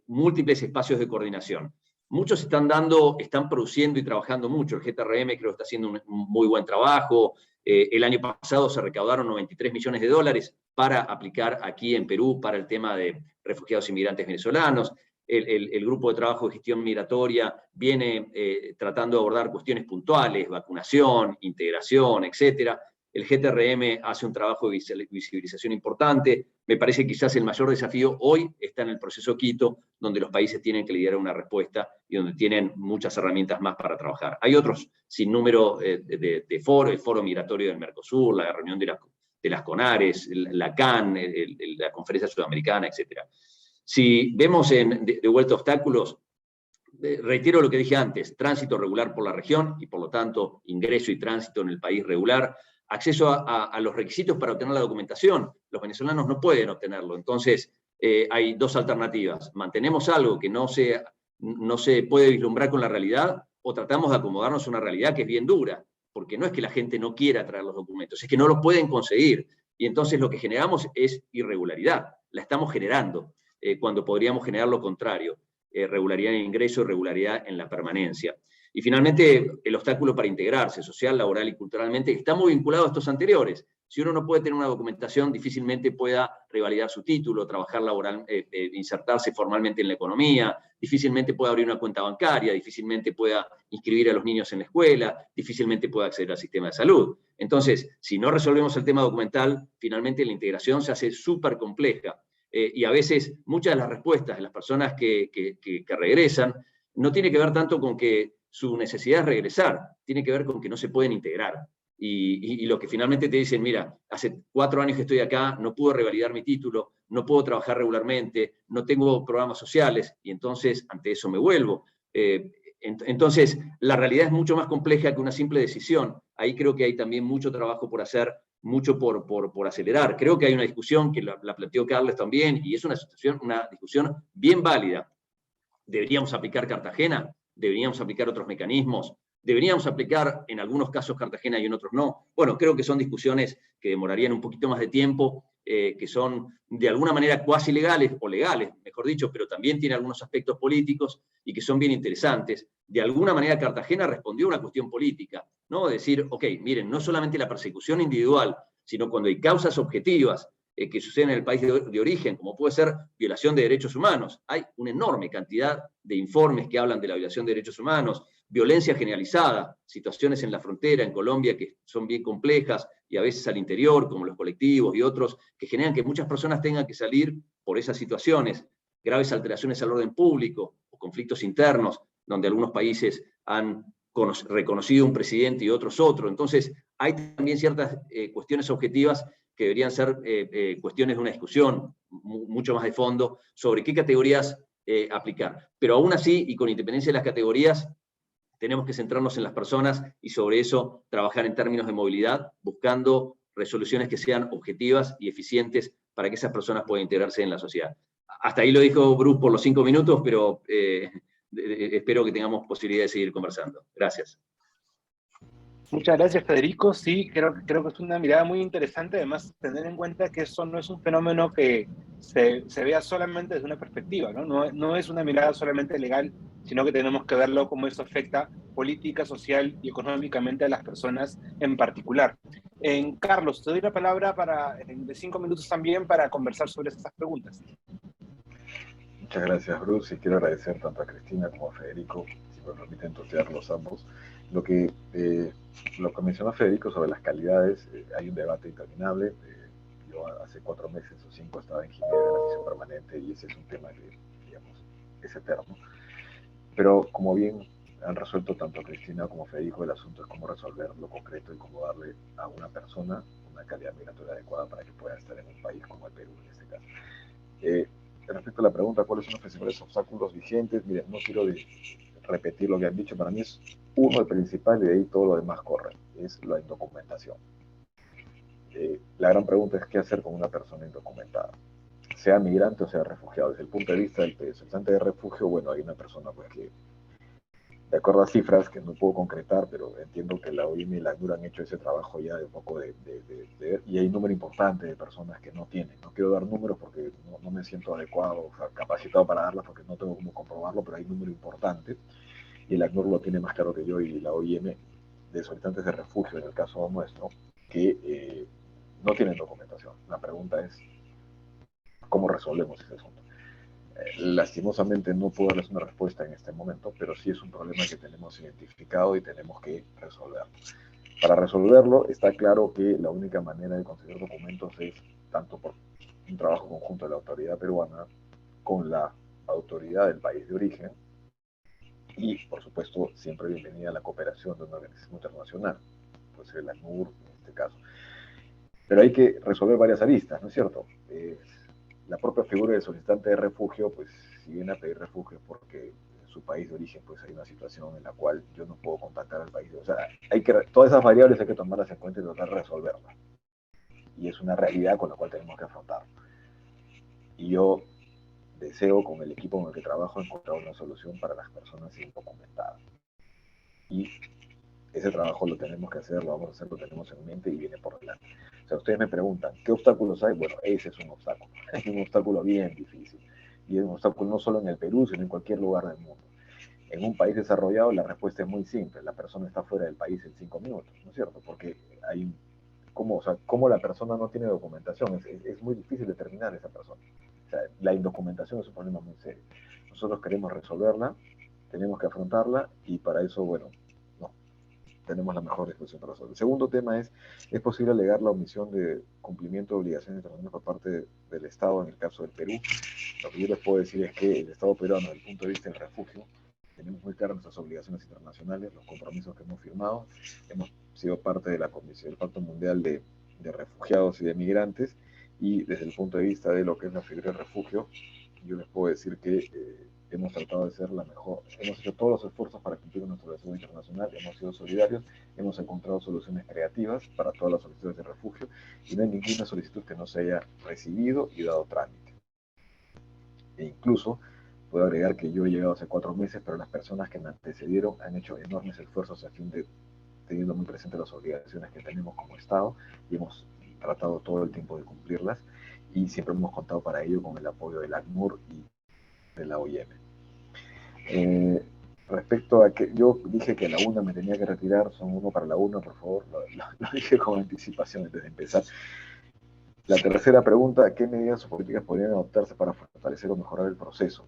múltiples espacios de coordinación. muchos están produciendo y trabajando mucho. El GTRM creo que está haciendo un muy buen trabajo. El año pasado se recaudaron 93 millones de dólares para aplicar aquí en Perú para el tema de refugiados inmigrantes venezolanos. El grupo de trabajo de gestión migratoria viene tratando de abordar cuestiones puntuales, vacunación, integración, etc. El GTRM hace un trabajo de visibilización importante. Me parece que quizás el mayor desafío hoy está en el proceso Quito, donde los países tienen que liderar una respuesta y donde tienen muchas herramientas más para trabajar. Hay otros sin número de foros, el Foro Migratorio del Mercosur, la reunión de las CONARES, la CAN, la Conferencia Sudamericana, etc. Si vemos de vuelta obstáculos, reitero lo que dije antes: tránsito regular por la región y por lo tanto ingreso y tránsito en el país regular, acceso a los requisitos para obtener la documentación. Los venezolanos no pueden obtenerlo, entonces hay dos alternativas: mantenemos algo que no se puede vislumbrar con la realidad, o tratamos de acomodarnos a una realidad que es bien dura, porque no es que la gente no quiera traer los documentos, es que no los pueden conseguir, y entonces lo que generamos es irregularidad, la estamos generando, cuando podríamos generar lo contrario, regularidad en el ingreso y regularidad en la permanencia. Y finalmente, el obstáculo para integrarse social, laboral y culturalmente está muy vinculado a estos anteriores. Si uno no puede tener una documentación, difícilmente pueda revalidar su título, trabajar laboral, insertarse formalmente en la economía, difícilmente pueda abrir una cuenta bancaria, difícilmente pueda inscribir a los niños en la escuela, difícilmente pueda acceder al sistema de salud. Entonces, si no resolvemos el tema documental, finalmente la integración se hace súper compleja. Y a veces muchas de las respuestas de las personas que regresan no tiene que ver tanto con que su necesidad es regresar, tiene que ver con que no se pueden integrar. Y lo que finalmente te dicen: mira, hace 4 años que estoy acá, no puedo revalidar mi título, no puedo trabajar regularmente, no tengo programas sociales, y entonces ante eso me vuelvo. Entonces, la realidad es mucho más compleja que una simple decisión. Ahí creo que hay también mucho trabajo por hacer, mucho por acelerar. Creo que hay una discusión que la planteó Carles también, y es una discusión bien válida. ¿Deberíamos aplicar Cartagena? ¿Deberíamos aplicar otros mecanismos? ¿Deberíamos aplicar en algunos casos Cartagena y en otros no? Bueno, creo que son discusiones que demorarían un poquito más de tiempo, que son de alguna manera cuasi legales, o legales, mejor dicho, pero también tienen algunos aspectos políticos y que son bien interesantes. De alguna manera Cartagena respondió a una cuestión política, ¿no? Decir, ok, miren, no solamente la persecución individual, sino cuando hay causas objetivas que suceden en el país de origen, como puede ser violación de derechos humanos. Hay una enorme cantidad de informes que hablan de la violación de derechos humanos, violencia generalizada, situaciones en la frontera, en Colombia, que son bien complejas, y a veces al interior, como los colectivos y otros, que generan que muchas personas tengan que salir por esas situaciones, graves alteraciones al orden público, o conflictos internos, donde algunos países han reconocido un presidente y otros otro. Entonces, hay también ciertas cuestiones objetivas que deberían ser cuestiones de una discusión mucho más de fondo sobre qué categorías aplicar. Pero aún así, y con independencia de las categorías, tenemos que centrarnos en las personas y sobre eso trabajar en términos de movilidad, buscando resoluciones que sean objetivas y eficientes para que esas personas puedan integrarse en la sociedad. Hasta ahí lo dijo Bruce por los 5 minutos, pero espero que tengamos posibilidad de seguir conversando. Gracias.
Muchas gracias, Federico. Sí, creo que es una mirada muy interesante. Además, tener en cuenta que eso no es un fenómeno que se vea solamente desde una perspectiva, ¿no? No es una mirada solamente legal, sino que tenemos que verlo cómo eso afecta política, social y económicamente a las personas en particular. Carlos, te doy la palabra de 5 minutos también para conversar sobre estas preguntas.
Muchas gracias, Bruce, y quiero agradecer tanto a Cristina como a Federico, si me permiten tutearlos ambos. Lo que mencionó Federico sobre las calidades, hay un debate interminable. Yo hace 4 meses o 5 estaba en Ginebra, en la misión permanente, y ese es un tema que, digamos, es eterno. Pero como bien han resuelto tanto Cristina como Federico, el asunto es cómo resolver lo concreto y cómo darle a una persona una calidad migratoria adecuada para que pueda estar en un país como el Perú, en este caso. Respecto a la pregunta, ¿cuáles son los principales obstáculos vigentes? Miren, no quiero repetir lo que han dicho, para mí es uno el principal y de ahí todo lo demás corre, es la indocumentación. La gran pregunta es qué hacer con una persona indocumentada, sea migrante o sea refugiado. Desde el punto de vista del solicitante de refugio, bueno, hay una persona pues que de acuerdo a cifras que no puedo concretar, pero entiendo que la OIM y la ACNUR han hecho ese trabajo ya de un poco y hay un número importante de personas que no tienen. No quiero dar números porque no me siento adecuado, o sea, capacitado para darlas porque no tengo cómo comprobarlo, pero hay un número importante y el ACNUR lo tiene más claro que yo y la OIM de solicitantes de refugio, en el caso nuestro, que no tienen documentación. La pregunta es, ¿cómo resolvemos ese asunto? Lastimosamente no puedo darles una respuesta en este momento, pero sí es un problema que tenemos identificado y tenemos que resolverlo. Para resolverlo, está claro que la única manera de conseguir documentos es tanto por un trabajo conjunto de la autoridad peruana con la autoridad del país de origen y, por supuesto, siempre bienvenida la cooperación de una organización internacional, pues el ACNUR en este caso. Pero hay que resolver varias aristas, ¿no es cierto? La propia figura del solicitante de refugio, pues si viene a pedir refugio es porque en su país de origen pues hay una situación en la cual yo no puedo contactar al país. O sea, todas esas variables hay que tomarlas en cuenta y tratar de resolverlas. Y es una realidad con la cual tenemos que afrontar. Y yo deseo con el equipo con el que trabajo encontrar una solución para las personas indocumentadas. Y ese trabajo lo tenemos que hacer, lo vamos a hacer, lo tenemos en mente y viene por delante. O sea, ustedes me preguntan, ¿qué obstáculos hay? Bueno, ese es un obstáculo. Es un obstáculo bien difícil. Y es un obstáculo no solo en el Perú, sino en cualquier lugar del mundo. En un país desarrollado la respuesta es muy simple. La persona está fuera del país en 5 minutos, ¿no es cierto? Porque hay ¿cómo la persona no tiene documentación? Es muy difícil determinar esa persona. O sea, la indocumentación es un problema muy serio. Nosotros queremos resolverla, tenemos que afrontarla y para eso, bueno, no, tenemos la mejor disposición para resolver. El segundo tema ¿es posible alegar la omisión de cumplimiento de obligaciones internacionales por parte del Estado en el caso del Perú? Lo que yo les puedo decir es que el Estado peruano, desde el punto de vista del refugio, tenemos muy claras nuestras obligaciones internacionales, los compromisos que hemos firmado, hemos sido parte de la Comisión del Pacto Mundial de Refugiados y de Migrantes, y desde el punto de vista de lo que es la figura de refugio, yo les puedo decir que hemos tratado de ser la mejor, hemos hecho todos los esfuerzos para cumplir nuestra obligación internacional, hemos sido solidarios, hemos encontrado soluciones creativas para todas las solicitudes de refugio, y no hay ninguna solicitud que no se haya recibido y dado trámite. E incluso puedo agregar que yo he llegado hace 4 meses, pero las personas que me antecedieron han hecho enormes esfuerzos a fin de teniendo muy presente las obligaciones que tenemos como Estado y hemos tratado todo el tiempo de cumplirlas y siempre hemos contado para ello con el apoyo del ACNUR y de la OIM. Respecto a que yo dije que a la 1 me tenía que retirar, son 1 para la 1, por favor, lo dije con anticipación antes de empezar. La tercera pregunta, ¿qué medidas o políticas podrían adoptarse para fortalecer o mejorar el proceso?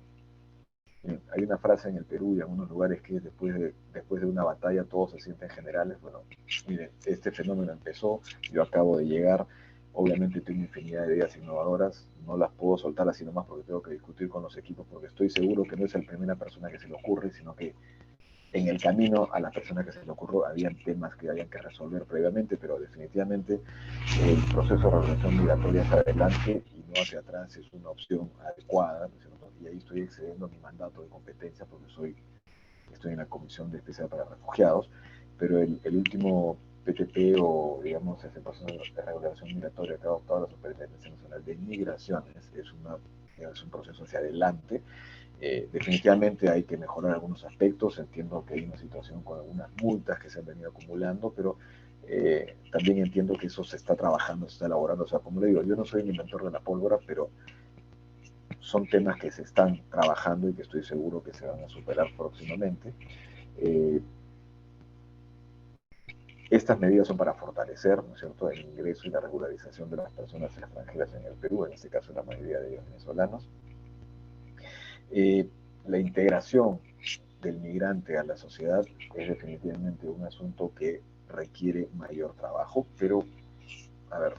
Hay una frase en el Perú y en algunos lugares que es después de una batalla todos se sienten generales. Bueno, miren, este fenómeno empezó, yo acabo de llegar, obviamente tengo infinidad de ideas innovadoras, no las puedo soltar así nomás porque tengo que discutir con los equipos, porque estoy seguro que no es la primera persona que se le ocurre, sino que en el camino a la persona que se le ocurrió habían temas que habían que resolver previamente, pero definitivamente el proceso de regulación migratoria hacia adelante y no hacia atrás es una opción adecuada, ¿no es cierto? Y ahí estoy excediendo mi mandato de competencia porque estoy en la Comisión de Especial para Refugiados, pero el último PTP o, digamos, ese proceso de regulación migratoria que ha adoptado la Superintendencia Nacional de Migraciones es un proceso hacia adelante. Definitivamente hay que mejorar algunos aspectos, entiendo que hay una situación con algunas multas que se han venido acumulando, pero también entiendo que eso se está trabajando, se está elaborando, o sea, como le digo, yo no soy el inventor de la pólvora, pero son temas que se están trabajando y que estoy seguro que se van a superar próximamente. Estas medidas son para fortalecer, ¿no es cierto?, el ingreso y la regularización de las personas extranjeras en el Perú, en este caso la mayoría de ellos venezolanos. La integración del migrante a la sociedad es definitivamente un asunto que requiere mayor trabajo, pero, a ver,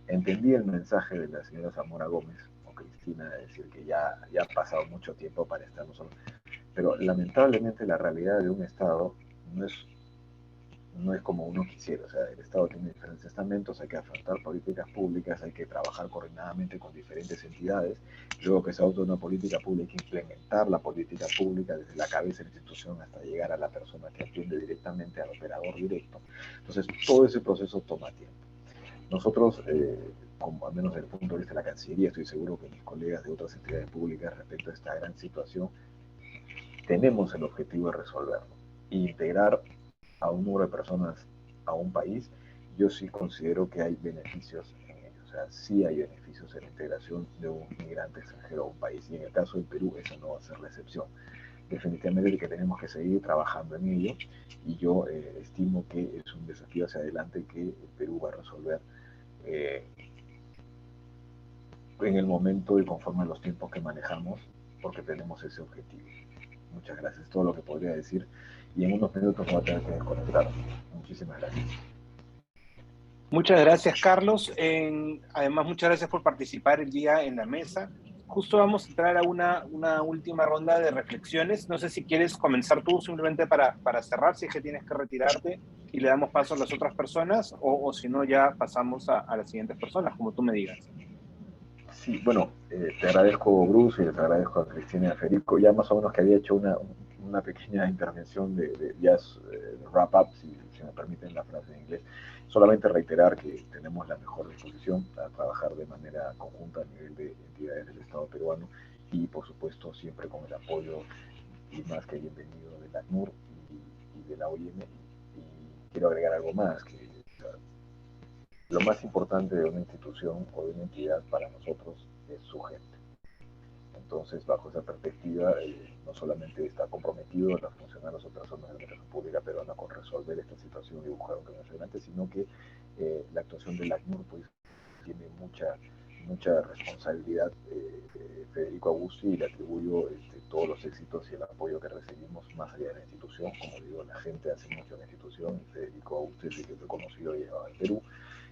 entendí el mensaje de la señora Zamora Gómez o Cristina de decir que ya ha pasado mucho tiempo para estar nosotros, pero lamentablemente la realidad de un Estado no es como uno quisiera. O sea, el Estado tiene diferentes estamentos, hay que afrontar políticas públicas, hay que trabajar coordinadamente con diferentes entidades. Luego que se adopta una política pública, hay que implementar la política pública desde la cabeza de la institución hasta llegar a la persona que atiende directamente al operador directo. Entonces, todo ese proceso toma tiempo. Nosotros, como al menos desde el punto de vista de la Cancillería, estoy seguro que mis colegas de otras entidades públicas respecto a esta gran situación, tenemos el objetivo de resolverlo. E integrar a un número de personas a un país, yo sí considero que hay beneficios en ello. O sea, sí hay beneficios en la integración de un migrante extranjero a un país. Y en el caso del Perú, eso no va a ser la excepción. Definitivamente que tenemos que seguir trabajando en ello, y yo estimo que es un desafío hacia adelante que el Perú va a resolver en el momento y conforme a los tiempos que manejamos, porque tenemos ese objetivo. Muchas gracias, todo lo que podría decir, y en unos minutos voy a tener que desconectar. Muchísimas gracias.
Muchas gracias, Carlos. Además, muchas gracias por participar el día en la mesa. Justo vamos a entrar a una última ronda de reflexiones. No sé si quieres comenzar tú simplemente para cerrar, si es que tienes que retirarte, y le damos paso a las otras personas, o si no, ya pasamos a las siguientes personas, como tú me digas.
Sí, bueno, te agradezco, Bruce, y les agradezco a Cristina y a Federico. Ya más o menos que había hecho una pequeña intervención de wrap up, si me permiten la frase en inglés. Solamente reiterar que tenemos la mejor disposición a trabajar de manera conjunta a nivel de entidades del Estado peruano, y por supuesto siempre con el apoyo y más que bienvenido del ACNUR y de la OIM. Y quiero agregar algo más, que lo más importante de una institución o de una entidad para nosotros es su gente. Entonces, bajo esa perspectiva, no solamente está comprometido los funcionarios o personas de la Administración Pública peruana con resolver esta situación y buscar un camino hacia adelante, sino que la actuación del ACNUR pues, tiene mucha responsabilidad. Federico Augusti, y le atribuyo todos los éxitos y el apoyo que recibimos más allá de la institución. Como digo, la gente hace mucho en la institución, y Federico Augusti, el que fue conocido y llevado al Perú,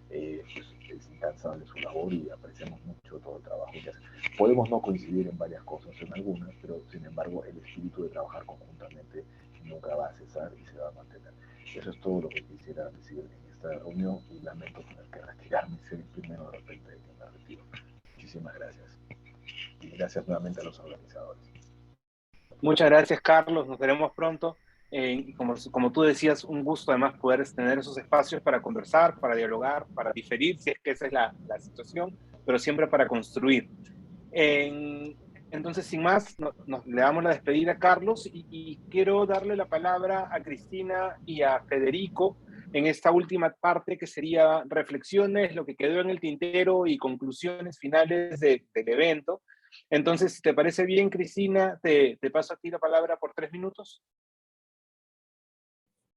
pues es incansable su labor, y apreciamos mucho todo el trabajo que hace. Podemos no coincidir en varias cosas, en algunas, pero sin embargo el espíritu de trabajar conjuntamente nunca va a cesar y se va a mantener. Eso es todo lo que quisiera decir en esta reunión, y lamento tener que retirarme, ser el primero de repente que me retiro. Muchísimas gracias. Y gracias nuevamente a los organizadores.
Muchas gracias, Carlos. Nos veremos pronto. Como tú decías, un gusto además poder tener esos espacios para conversar, para dialogar, para diferir, si es que esa es la situación, pero siempre para construir. Entonces, sin más, le damos la despedida a Carlos, y quiero darle la palabra a Cristina y a Federico en esta última parte, que sería reflexiones, lo que quedó en el tintero y conclusiones finales del evento. Entonces, si te parece bien, Cristina, te paso a ti la palabra por 3 minutos.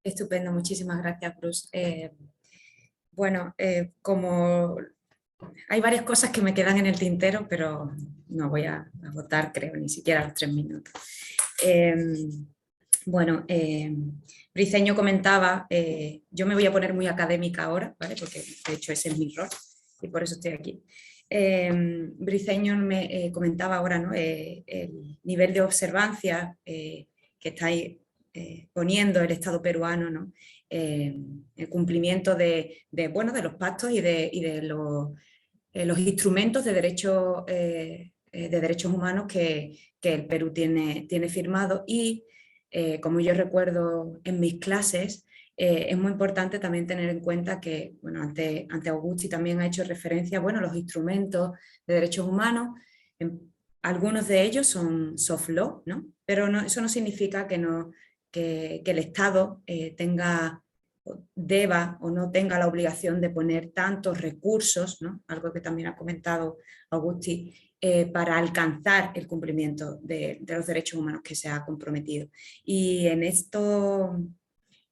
Estupendo, muchísimas gracias, Bruce. Bueno, como hay varias cosas que me quedan en el tintero, pero no voy a agotar, creo, ni siquiera los 3 minutos. Bueno, Briceño comentaba, yo me voy a poner muy académica ahora, ¿vale? Porque de hecho ese es mi rol y por eso estoy aquí. Briceño me comentaba ahora, ¿no? El nivel de observancia que estáis poniendo el Estado peruano, ¿no? El cumplimiento de los pactos y de los instrumentos de derechos humanos que el Perú tiene firmado. Y como yo recuerdo en mis clases, es muy importante también tener en cuenta que, bueno, ante Augusti también ha hecho referencia, bueno, los instrumentos de derechos humanos, algunos de ellos son soft law, ¿no? Pero eso no significa que el Estado deba o no tenga la obligación de poner tantos recursos, ¿no? Algo que también ha comentado Augusti, para alcanzar el cumplimiento de los derechos humanos que se ha comprometido. Y en esto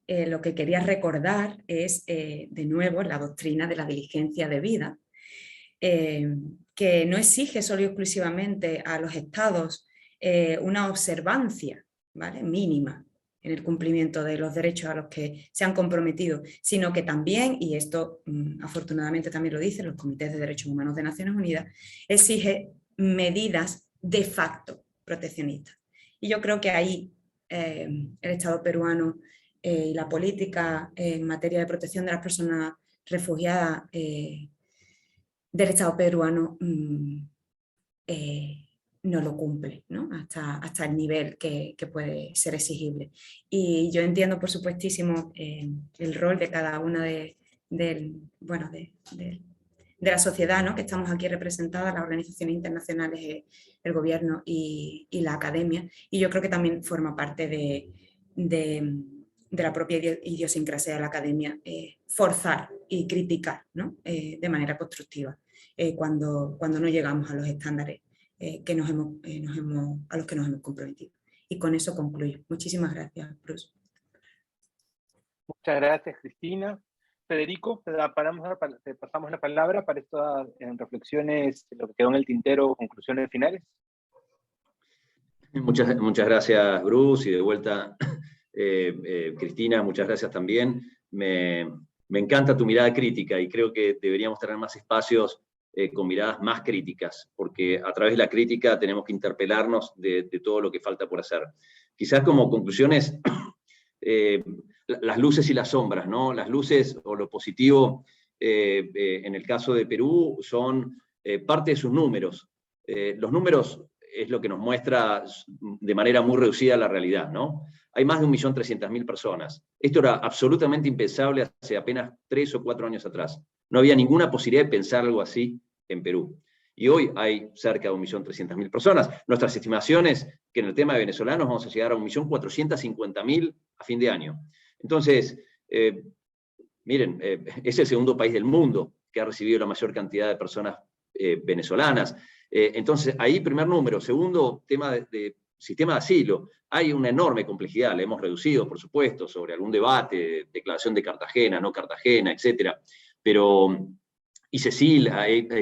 lo que quería recordar es, de nuevo, la doctrina de la diligencia debida, que no exige solo y exclusivamente a los estados una observancia, ¿vale?, mínima en el cumplimiento de los derechos a los que se han comprometido, sino que también, y esto afortunadamente también lo dicen los comités de derechos humanos de Naciones Unidas, exige medidas de facto proteccionistas. Y yo creo que ahí el Estado peruano y la política en materia de protección de las personas refugiadas del Estado peruano no lo cumple, ¿no? Hasta el nivel que puede ser exigible. Y yo entiendo, por supuestísimo, el rol de cada una de la sociedad, ¿no? Que estamos aquí representadas, las organizaciones internacionales, el gobierno y la academia, y yo creo que también forma parte de la propia idiosincrasia de la academia, forzar y criticar, ¿no? De manera constructiva cuando no llegamos a los estándares a los que nos hemos comprometido. Y con eso concluyo. Muchísimas gracias, Bruce.
Muchas gracias, Cristina. Federico, te pasamos la palabra para estas reflexiones, lo que quedó en el tintero, conclusiones finales.
Muchas gracias, Bruce, y de vuelta, Cristina, muchas gracias también. Me encanta tu mirada crítica y creo que deberíamos tener más espacios con miradas más críticas, porque a través de la crítica tenemos que interpelarnos de todo lo que falta por hacer. Quizás como conclusiones, las luces y las sombras, ¿no? Las luces o lo positivo, en el caso de Perú, son parte de sus números. Los números es lo que nos muestra de manera muy reducida la realidad, ¿no? Hay más de 1.300.000 personas. Esto era absolutamente impensable hace apenas 3 o 4 años atrás. No había ninguna posibilidad de pensar algo así en Perú. Y hoy hay cerca de 1.300.000 personas. Nuestras estimaciones que en el tema de venezolanos vamos a llegar a 1.450.000 a fin de año. Entonces, miren, es el segundo país del mundo que ha recibido la mayor cantidad de personas venezolanas. Entonces, ahí primer número. Segundo, tema de sistema de asilo. Hay una enorme complejidad, la hemos reducido, por supuesto, sobre algún debate, declaración de Cartagena, no Cartagena, etcétera. Pero, y Cecil,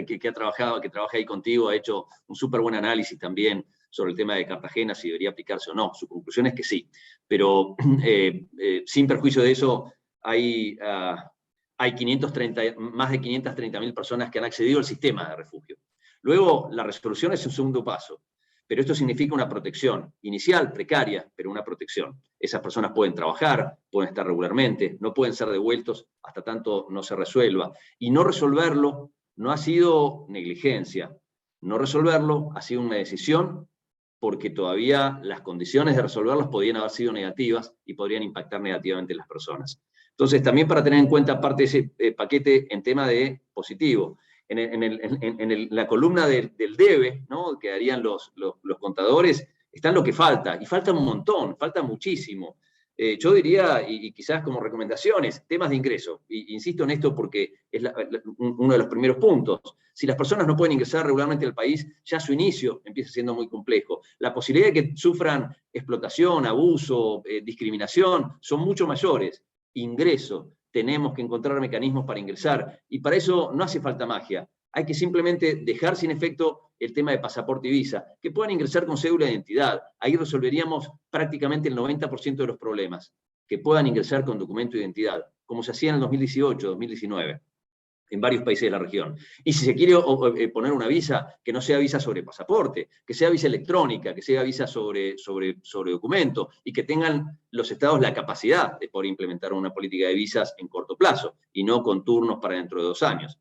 que trabaja ahí contigo, ha hecho un súper buen análisis también sobre el tema de Cartagena, si debería aplicarse o no. Su conclusión es que sí. Pero, sin perjuicio de eso, hay más de 530.000 personas que han accedido al sistema de refugio. Luego, la resolución es un segundo paso, pero esto significa una protección inicial, precaria, pero una protección. Esas personas pueden trabajar, pueden estar regularmente, no pueden ser devueltos hasta tanto no se resuelva. Y no resolverlo no ha sido negligencia, no resolverlo ha sido una decisión porque todavía las condiciones de resolverlos podrían haber sido negativas y podrían impactar negativamente en las personas. Entonces, también para tener en cuenta parte de ese paquete en tema de positivo. En la columna del debe, ¿no? Que harían los contadores, está lo que falta, y falta un montón, falta muchísimo. Yo diría, y quizás como recomendaciones, temas de ingreso, y insisto en esto porque es uno de los primeros puntos. Si las personas no pueden ingresar regularmente al país, ya su inicio empieza siendo muy complejo. La posibilidad de que sufran explotación, abuso, discriminación, son mucho mayores. Ingreso. Tenemos que encontrar mecanismos para ingresar, y para eso no hace falta magia. Hay que simplemente dejar sin efecto el tema de pasaporte y visa, que puedan ingresar con cédula de identidad. Ahí resolveríamos prácticamente el 90% de los problemas, que puedan ingresar con documento de identidad, como se hacía en el 2018, 2019, en varios países de la región. Y si se quiere poner una visa, que no sea visa sobre pasaporte, que sea visa electrónica, que sea visa sobre documento, y que tengan los estados la capacidad de poder implementar una política de visas en corto plazo, y no con turnos para dentro de 2 años.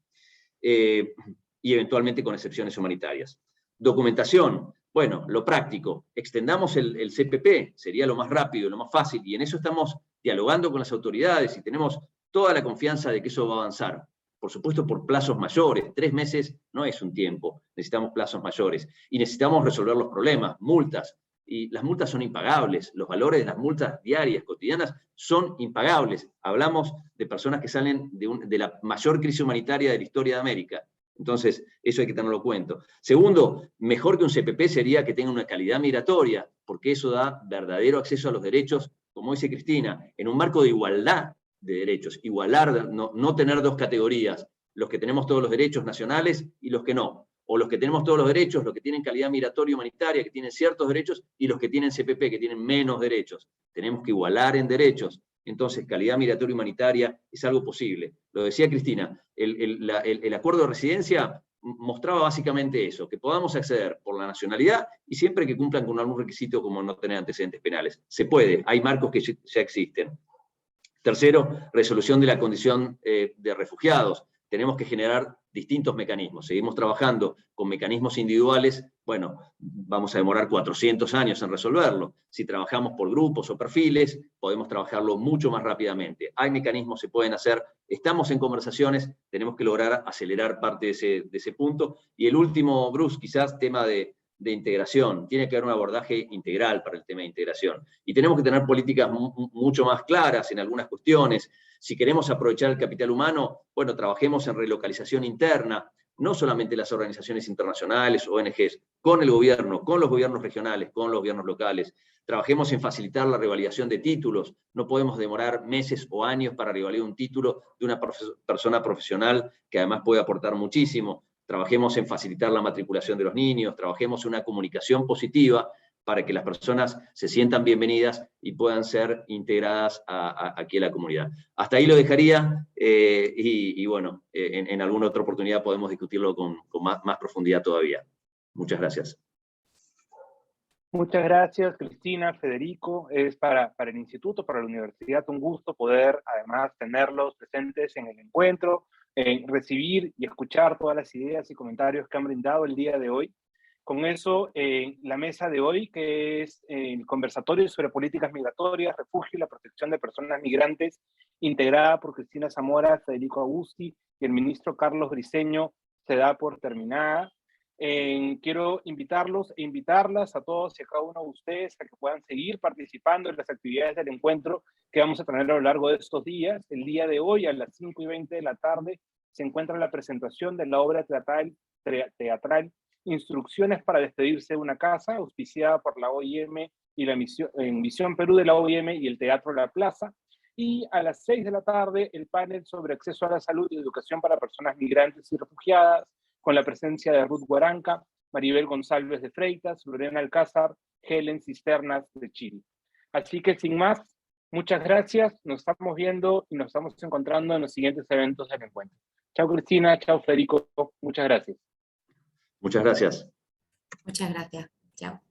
Y eventualmente con excepciones humanitarias. Documentación, bueno, lo práctico, extendamos el CPP, sería lo más rápido, lo más fácil, y en eso estamos dialogando con las autoridades y tenemos toda la confianza de que eso va a avanzar. Por supuesto, por plazos mayores. 3 meses no es un tiempo, necesitamos plazos mayores. Y necesitamos resolver los problemas, multas. Y las multas son impagables, los valores de las multas diarias, cotidianas, son impagables. Hablamos de personas que salen de la mayor crisis humanitaria de la historia de América. Entonces, eso hay que tenerlo en cuenta. Segundo, mejor que un CPP sería que tenga una calidad migratoria, porque eso da verdadero acceso a los derechos, como dice Cristina, en un marco de igualdad de derechos, igualar, no tener 2 categorías, los que tenemos todos los derechos nacionales y los que no, o los que tenemos todos los derechos, los que tienen calidad migratoria humanitaria, que tienen ciertos derechos, y los que tienen CPP, que tienen menos derechos. Tenemos que igualar en derechos. Entonces, calidad migratoria humanitaria es algo posible. Lo decía Cristina, el acuerdo de residencia mostraba básicamente eso, que podamos acceder por la nacionalidad y siempre que cumplan con algún requisito como no tener antecedentes penales. Se puede, hay marcos que ya existen. Tercero, resolución de la condición de refugiados. tenemos que generar distintos mecanismos. Seguimos trabajando con mecanismos individuales, bueno, vamos a demorar 400 años en resolverlo. Si trabajamos por grupos o perfiles, podemos trabajarlo mucho más rápidamente. Hay mecanismos, se pueden hacer, estamos en conversaciones, tenemos que lograr acelerar parte de ese punto. Y el último, Bruce, quizás tema de integración. Tiene que haber un abordaje integral para el tema de integración. Y tenemos que tener políticas mucho más claras en algunas cuestiones. Si queremos aprovechar el capital humano, bueno, trabajemos en relocalización interna, no solamente las organizaciones internacionales, ONGs, con el gobierno, con los gobiernos regionales, con los gobiernos locales. Trabajemos en facilitar la revalidación de títulos. No podemos demorar meses o años para revalidar un título de una persona profesional que además puede aportar muchísimo. Trabajemos en facilitar la matriculación de los niños, trabajemos en una comunicación positiva para que las personas se sientan bienvenidas y puedan ser integradas aquí a la comunidad. Hasta ahí lo dejaría, y bueno, en alguna otra oportunidad podemos discutirlo con más profundidad todavía. Muchas gracias.
Muchas gracias, Cristina, Federico. Es para el instituto, para la universidad, un gusto poder además tenerlos presentes en el encuentro, recibir y escuchar todas las ideas y comentarios que han brindado el día de hoy. Con eso, la mesa de hoy, que es el conversatorio sobre políticas migratorias, refugio y la protección de personas migrantes, integrada por Cristina Zamora, Federico Agusti y el ministro Carlos Briceño, se da por terminada. Quiero invitarlos e invitarlas a todos y a cada uno de ustedes a que puedan seguir participando en las actividades del encuentro que vamos a tener a lo largo de estos días. El día de hoy, a las 5:20 de la tarde, se encuentra la presentación de la obra teatral Instrucciones para despedirse de una casa, auspiciada por la OIM y la Misión Perú de la OIM y el Teatro La Plaza. Y a las 6 de la tarde, el panel sobre acceso a la salud y educación para personas migrantes y refugiadas, con la presencia de Ruth Guaranca, Maribel González de Freitas, Lorena Alcázar, Helen Cisternas de Chile. Así que sin más, muchas gracias, nos estamos viendo y nos estamos encontrando en los siguientes eventos del encuentro. Chao Cristina, chao Federico, muchas gracias.
Muchas gracias.
Muchas gracias. Chao.